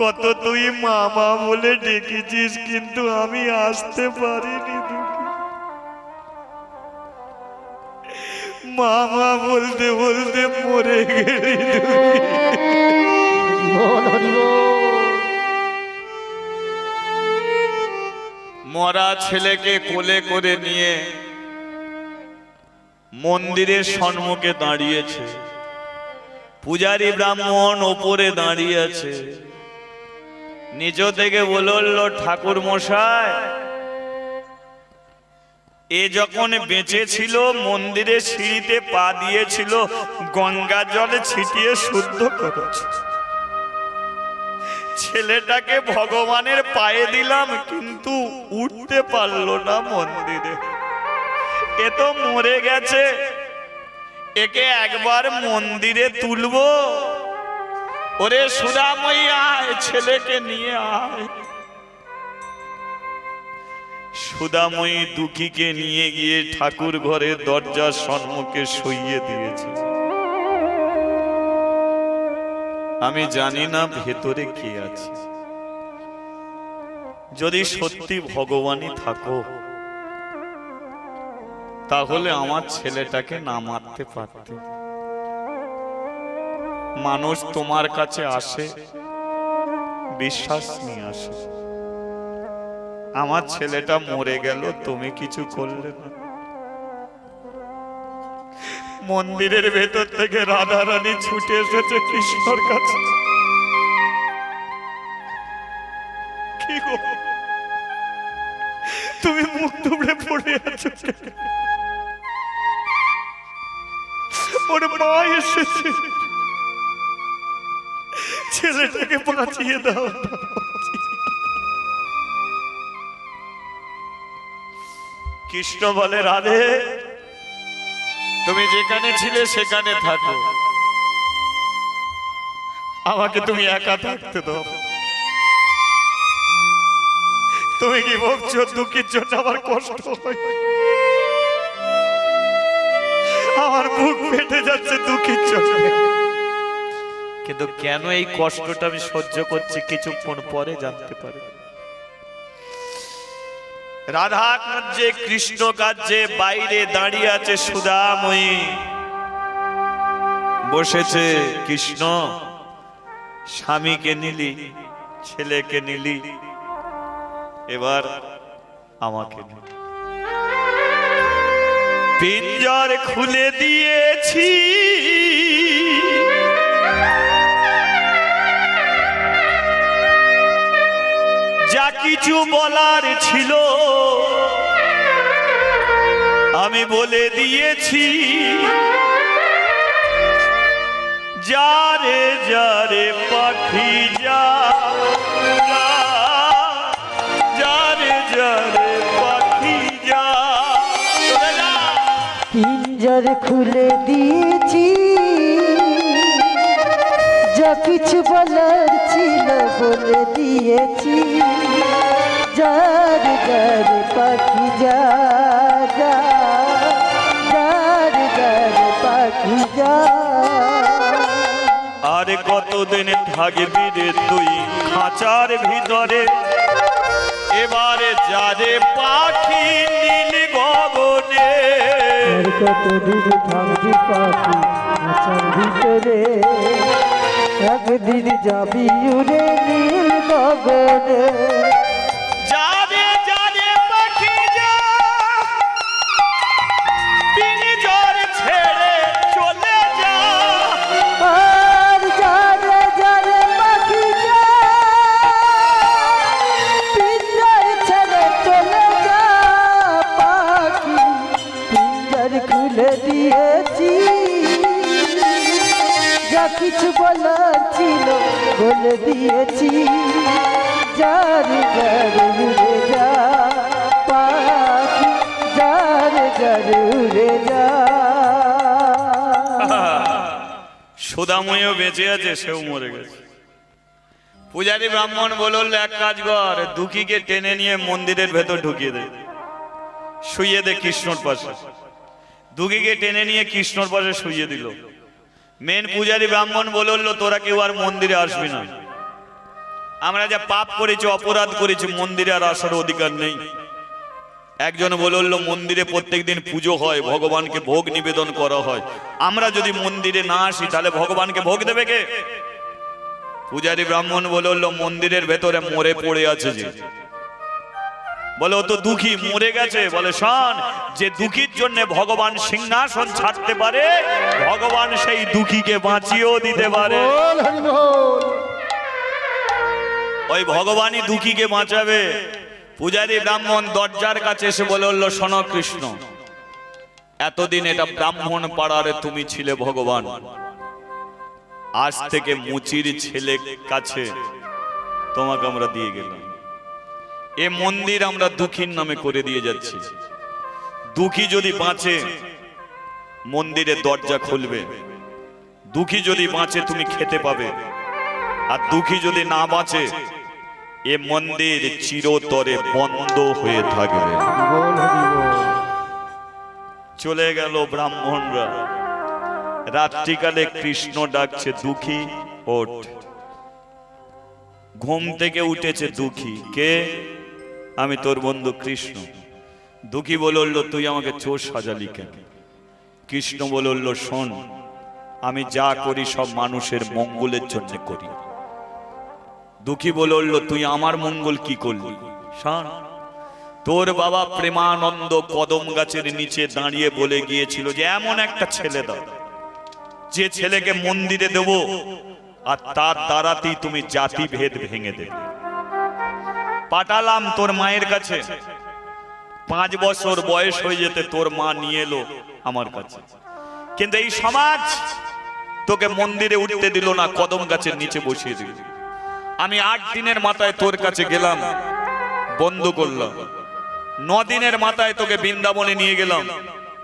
কত তুই মামা বলে ডেকেছিস, কিন্তু আমি আসতে পারিনি। মামা বলতে বলতে মরে গেলি। মরা ছেলেকে কোলে করে নিয়ে মন্দিরের সম্মুখে দাঁড়িয়েছে। পূজারী ব্রাহ্মণ ওপরে দাঁড়িয়ে আছে। নিজ থেকে বলল, ঠাকুর মশাই, এ যখন বেঁচে ছিল মন্দিরের সিঁড়িতে পা দিয়েছিল, গঙ্গা জলে ছিটিয়ে শুদ্ধ করেছে। ছেলেটাকে ভগবানের পায়ে দিলাম, কিন্তু উঠতে পারলো না মন্দিরে। এ তো মরে গেছে, একে একবার মন্দিরে তুলবো। ওরে সুদাময়ী আয়, ছেলেকে নিয়ে আয়। সুদাময়ী দুঃখীকে নিয়ে গিয়ে ঠাকুর ঘরের দরজার সম্মুখে শুইয়ে দিয়েছে। আমি জানি না ভেতরে কে আছে। যদি সত্যি ভগবানই থাকো, তাহলে আমার ছেলেটাকে না মারতে পারতে। মানুষ তোমার কাছে আসে, বিশ্বাস নিয়ে আসে। আমার ছেলেটা মরে গেল, তুমি কিছু করলে না। মন্দিরের ভেতর থেকে রাধা রানী ছুটে এসেছে কৃষ্ণর কাছে। কি গো, তুমি মুখ তুবড়ে পড়ে আছো? ওর মা এসেছে, ছেলেটাকে বাঁচিয়ে দাও। কৃষ্ণ বলে, রাধে, তুমি যেখানে ছিলে সেখানে থাকো, আমাকে তুমি একা থাকতে দাও। তুমি কি বলছো দুঃখীর জন্য আমার কষ্ট হয়? আমার বুক ফেটে যাচ্ছে দুঃখীর জন্য। কিন্তু কেন এই কষ্টটা আমি সহ্য করছি কিছুক্ষণ পরে জানতে পারি। রাধা কার্যে কৃষ্ণ কার্যে বাইরে দাঁড়িয়ে আছে সুদাময়ী। বসেছে কৃষ্ণ, স্বামীকে নিলি, ছেলেকে নিলি, এবার আমাকে নিলি। পিঞ্জর খুলে দিয়েছি, যা কিছু বলার ছিল আমি বলে দিয়েছি। যারে যারে পাখি যা, যারে যারে পাখি যা। পিঞ্জর খুলে দিয়েছি, যা কিছু বলার ছিল বলে দিয়েছি। যার যার পাখি যা, যার যার পাখি যা। আরে কতদিন থাকবি রে তুই খাঁচার ভিতরে, এবারে যারে পাখি নীল গগনে। আর কতদিন থাকবি পাখি খাঁচার ভিতরে, একদিন যাবি উড়ে নীল গগনে। যারে যারে পাখি যা, পিঞ্জর ছেড়ে চলে যা। আর যারে যারে পাখি যা, পিঞ্জর ছেড়ে চলে যা। পাখি পিঞ্জর খুলে দিয়েছি, যা কিছু বলার ছিল বলে দিয়েছি। যার যার উড়ে যা পাখি, যার যার উড়ে যা। সুদাময়ও বেঁচে আছে, সেও মরে গেছে। পূজারী ব্রাহ্মণ বলল এক কাজ কর, দুঃখীকে টেনে নিয়ে মন্দিরের ভেতর ঢুকিয়ে দে, শুইয়ে দে কৃষ্ণর পাশে। দুঃখীকে টেনে নিয়ে কৃষ্ণর পাশে শুইয়ে দিল। মেন পূজারী ব্রাহ্মণ বলল তোরা কেউ আর মন্দিরে আসবি না, আমরা যা পাপ করেছি অপরাধ করেছি মন্দিরে আর আসার অধিকার নেই। একজন বলল মন্দিরে প্রত্যেকদিন পুজো হয়, ভগবানকে ভোগ নিবেদন করা হয়, আমরা যদি মন্দিরে না আসি তাহলে ভগবানকে ভোগ দেবে কে? পূজারী ব্রাহ্মণ বলল মন্দিরের ভেতরে মরে পড়ে আছে যে। বলে ও তো দুঃখী মরে গেছে। বলে শোন, যে দুঃখীর জন্য ভগবান সিংহাসন ছাড়তে পারে, ভগবান সেই দুঃখীকে বাঁচিয়েও দিতে পারে। বল হরি বল। ওই ভগবানই দুঃখীকে বাঁচাবে। পূজারী ব্রাহ্মণ দরজার কাছে এসে বলল শোনো কৃষ্ণ, এতদিন এটা ব্রাহ্মণ পাড়ারে তুমি ছিলে ভগবান, আজ থেকে মুচির ছেলে কাছে তোমাকে আমরা দিয়ে গেলাম। এ মন্দির আমরা দুঃখীর নামে করে দিয়ে যাচ্ছি। দুঃখী যদি বাঁচে মন্দিরের দরজা খুলবে, দুঃখী যদি বাঁচে তুমি খেতে পাবে, আর দুঃখী যদি না বাঁচে এ মন্দির চিরতরে বন্ধ হয়ে থাকবে। বল হরি বল। চলে গেল ব্রাহ্মণরা। রাত্রিকালে কৃষ্ণ ডাকছে দুঃখী ওঠ। ঘুম থেকে উঠেছে দুঃখী, কে? আমি তোর বন্ধু কৃষ্ণ। দুঃখী বলল তুই আমাকে চোর সাজালি কেন? কৃষ্ণ বলল শোন, আমি যা করি সব মানুষের মঙ্গলের জন্য করি। দুঃখী বলল তুই আমার মঙ্গল কি করলি? শোন, তোর বাবা প্রেমানন্দ কদম গাছের নিচে দাঁড়িয়ে বলে গিয়েছিল যে এমন একটা ছেলে দাও যে ছেলেকে মন্দিরে দেব আর তার দ্বারাতেই তুমি জাতি ভেদ ভেঙে দেবে। পাঠালাম তোর মায়ের কাছে, 5 বছর বয়স হয়ে যেতে তোর মা নিয়ে এলো আমার কাছে, কিন্তু এই সমাজ তোকে মন্দিরে উঠতে দিল না, কদম গাছের নিচে বসিয়ে দিল। আমি 8 দিনের মাথায় তোর কাছে গেলাম, বন্ধ করলাম। 9 দিনের মাথায় তোকে বৃন্দাবনে নিয়ে গেলাম,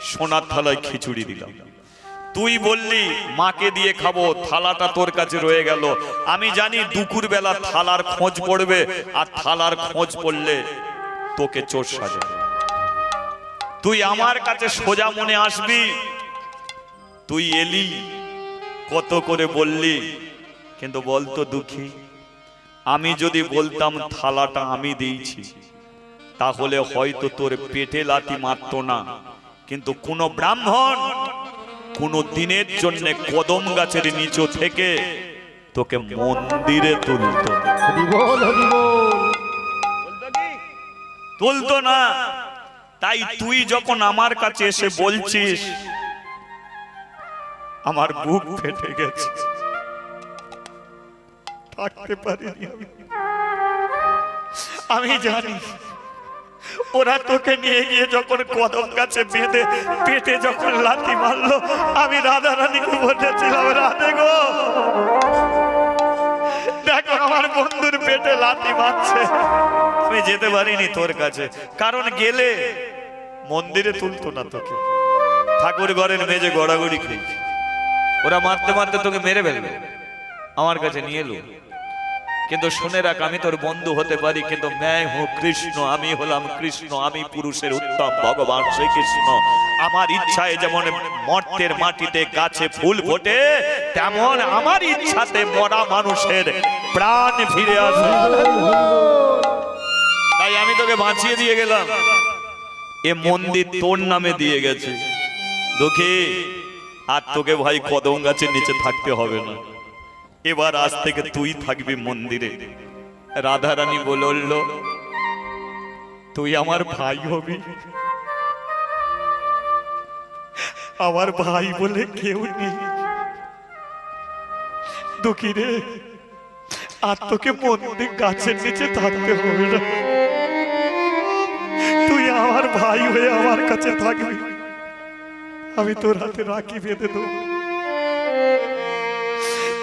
সোনার থালায় খিচুড়ি দিলাম। তুই বললি মাকে দিয়ে খাবো, থালাটা তোর কাছে রয়ে গেল। আমি জানি দুপুর বেলা থালার খোঁজ পড়বে, আর থালার খোঁজ পড়লে তোকে চোর সাজাবে। তুই আমার কাছে সোজা মনে আসবি, তুই এলি, কত করে বললি, কিন্তু বলতো দুঃখী, আমি যদি বলতাম থালাটা আমি দিয়েছি তাহলে হয়তো তোর পেটে লাথি মারতো না, কিন্তু কোন ব্রাহ্মণ কোন দিনের জন্য কদম গাছের নিচে থেকে তোকে মন্দিরে তুলতো হরি বল হরি বল। তুলতো না। তাই তুই যখন আমার কাছে এসে বলছিস আমার বুক ফেটে গেছে, থাকতে পারিনি আমি। আমি জানি ওরা তোকে নিয়ে গিয়ে যখন কদম গাছে বেঁধে পেটে যখন লাথি মারলো, আমি রাধা রানীকে বলেছিলাম, রাধে গো দেখো আমার বন্ধুর পেটে লাথি মারছে। আমি যেতে পারিনি তোর কাছে, কারণ গেলে মন্দিরে তুলতো না তোকে, ঠাকুর ঘরের মেজে গড়াগড়ি খেয়েছি, ওরা মারতে মারতে তোকে মেরে ফেলবে, আমার কাছে নিয়ে এলো। কিন্তু শুনে রাখ, আমি তোর বন্ধু হতে পারি, কিন্তু मैं हूं কৃষ্ণ, আমি হলাম কৃষ্ণ, আমি পুরুষের উত্তম ভগবান শ্রীকৃষ্ণ। আমার ইচ্ছায় যেমন মর্তের মাটিতে গাছে ফুল ফোটে, তেমন আমার ইচ্ছাতে মরা মানুষের প্রাণ ফিরে আসে। তাই আমি তোকে বাঁচিয়ে দিয়ে গেলাম, এ মন্দির তোর নামে দিয়ে গেছে দুঃখী। আর তোকে ভাই কদম গাছের নিচে থাকতে হবে না, এবার আজ থেকে তুই থাকবি মন্দিরে। রাধা রানী বলল, তুই আমার ভাই হবি, আমার ভাই বলে কেউ নেই দুঃখী রে। আর তোকে মন্দির গাছের নিচে থাকতে হবে না, তুই আমার ভাই হয়ে আমার কাছে থাকবি, আমি তোর হাতে রাখি বেঁধে দেবো।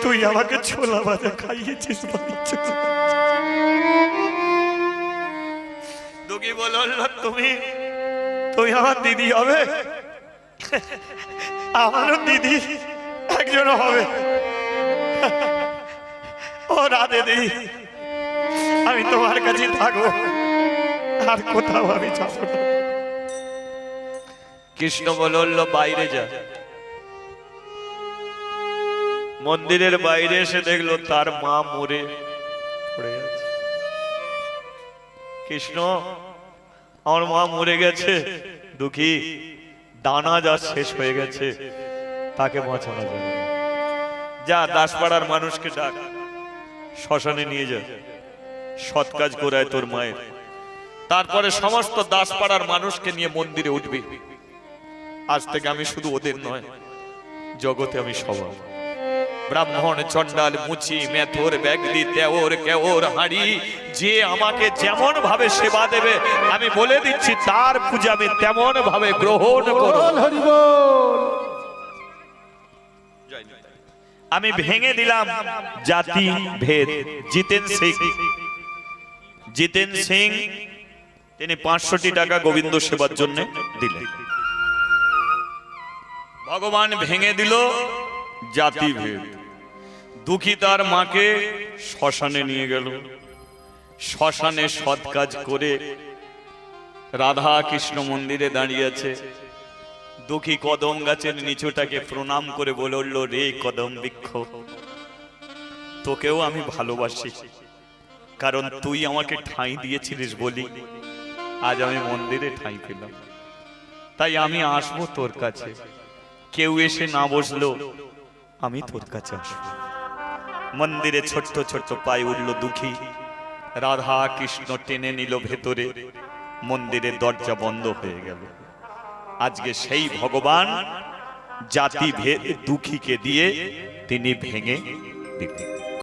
তুই আমাকে ছোলা ভাজা খাইয়েছিস, দুঃখী বলল, তুমি তুমি আমার দিদি হবে, আমারও দিদি একজন হবে। ও রাধে দিদি, আমি তোমার কাছে থাকবো, আর কোথাও আমি যাবো না। কৃষ্ণ বলল, বাইরে যা। মন্দিরের বাইরে এসে দেখলো তার মা মরে পড়ে আছে। কৃষ্ণ, আমার মা মরে গেছে দুঃখী, দানা যা শেষ হয়ে গেছে, তাকে বাঁচানো যাবে না। যা দাসপাড়ার মানুষকে ডাক, শ্মশানে নিয়ে যা, সৎ কাজ করায় তোর মায়ের। তারপরে সমস্ত দাসপাড়ার মানুষকে নিয়ে মন্দিরে উঠবি। আজ থেকে আমি শুধু ওদের নয়, জগতে আমি সবার, ব্রাহ্মণ, চন্ডাল, মুচি, মেথর, ব্যাগদি, তেওর, কেওর, হাঁড়ি, যে আমাকে যেমন ভাবে সেবা দেবে, আমি বলে দিচ্ছি তার পূজা আমি তেমন ভাবে গ্রহণ করব। আমি ভেঙে দিলাম জাতি ভেদ। জিতেন সিং তিনি 500 টাকা গোবিন্দ সেবার জন্য দিলেন। ভগবান ভেঙে দিল জাতি ভেদ। দুঃখী তার মাকে শ্মশানে নিয়ে গেল, শ্মশানে সৎ কাজ করে রাধা কৃষ্ণ মন্দিরে দাঁড়িয়ে আছে। দুঃখী কদম গাছের নিচুটাকে প্রণাম করে বলল, রে কদম বৃক্ষ, তোকেও আমি ভালোবাসি, কারণ তুই আমাকে ঠাঁই দিয়েছিলিস বলি আজ আমি মন্দিরে ঠাঁই পেলাম। তাই আমি আসবো তোর কাছে, কেউ এসে না বসলো আমি তোর কাছে আসবো। মন্দিরে ছোট্ট ছোট্ট পায়ে উঠল দুঃখী, রাধা কৃষ্ণ টেনে নিল ভেতরে, মন্দিরের দরজা বন্ধ হয়ে গেল। আজকে সেই ভগবান জাতি ভেদ দুঃখীকে দিয়ে তিনি ভেঙে দিলেন।